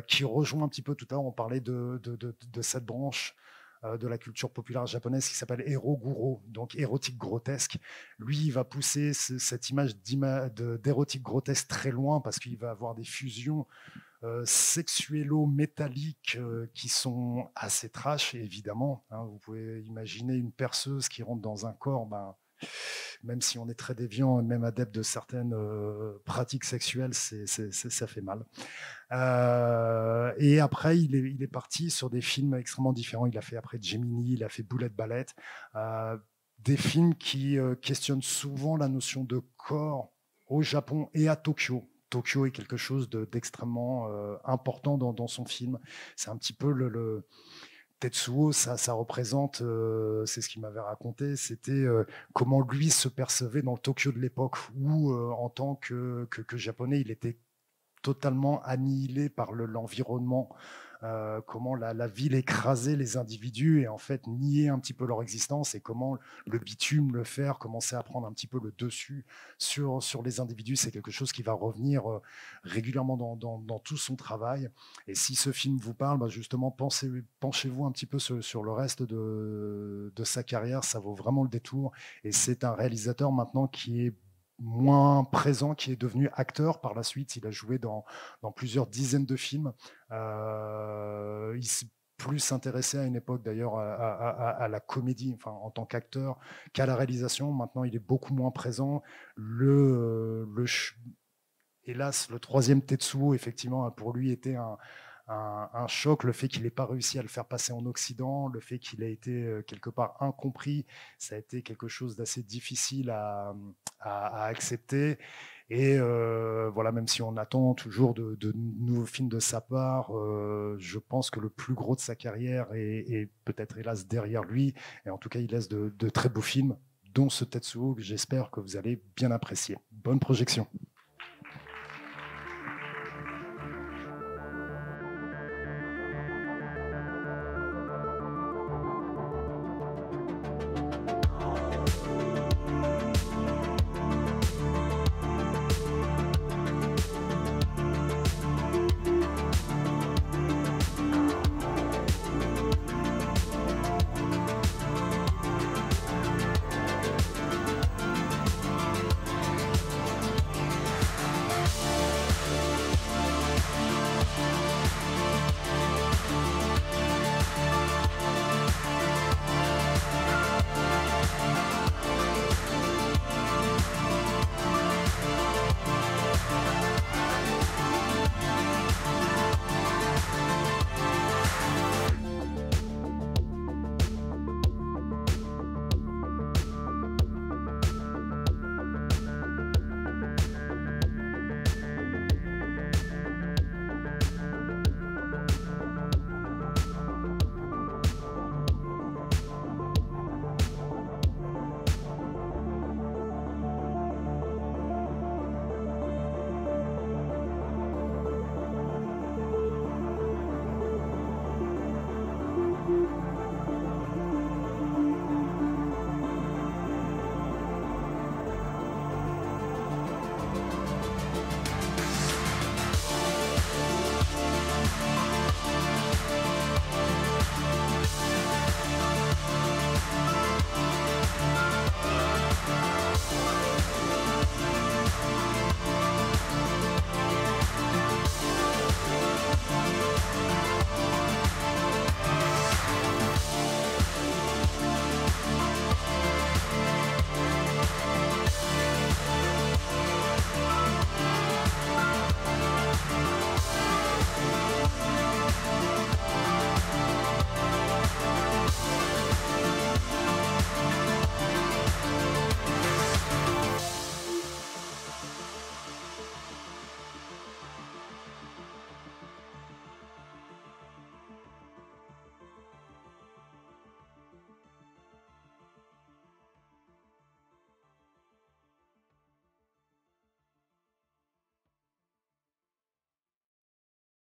qui rejoint un petit peu, tout à l'heure, on parlait de cette branche de la culture populaire japonaise qui s'appelle Eroguro, donc érotique grotesque. Lui, il va pousser cette image d'érotique grotesque très loin parce qu'il va avoir des fusions sexuello-métalliques qui sont assez trash, évidemment. Hein. Vous pouvez imaginer une perceuse qui rentre dans un corps, même si on est très déviant, même adepte de certaines pratiques sexuelles, ça fait mal. Et après, il est parti sur des films extrêmement différents. Il a fait après Gemini, il a fait Bullet Ballet, des films qui questionnent souvent la notion de corps au Japon et à Tokyo. Tokyo est quelque chose d'extrêmement important dans son film. C'est un petit peu le Tetsuo, ça représente, c'est ce qu'il m'avait raconté, c'était comment lui se percevait dans le Tokyo de l'époque où, en tant que japonais, il était totalement annihilé par l'environnement, comment la ville écrasait les individus et en fait niait un petit peu leur existence, et comment le bitume, le fer commençait à prendre un petit peu le dessus sur les individus. C'est quelque chose qui va revenir régulièrement dans tout son travail. Et si ce film vous parle, justement, penchez-vous un petit peu sur le reste de sa carrière, ça vaut vraiment le détour. Et c'est un réalisateur maintenant qui est moins présent, qui est devenu acteur par la suite. Il a joué dans plusieurs dizaines de films. Il s'est plus intéressé à une époque d'ailleurs à la comédie, enfin, en tant qu'acteur, qu'à la réalisation. Maintenant, il est beaucoup moins présent. Hélas, le troisième Tetsuo, effectivement, pour lui, était un choc, le fait qu'il n'ait pas réussi à le faire passer en Occident, le fait qu'il ait été quelque part incompris, ça a été quelque chose d'assez difficile à accepter. Et voilà, même si on attend toujours de nouveaux films de sa part, je pense que le plus gros de sa carrière est peut-être hélas derrière lui. Et en tout cas, il laisse de très beaux films, dont ce Tetsuo que j'espère que vous allez bien apprécier. Bonne projection.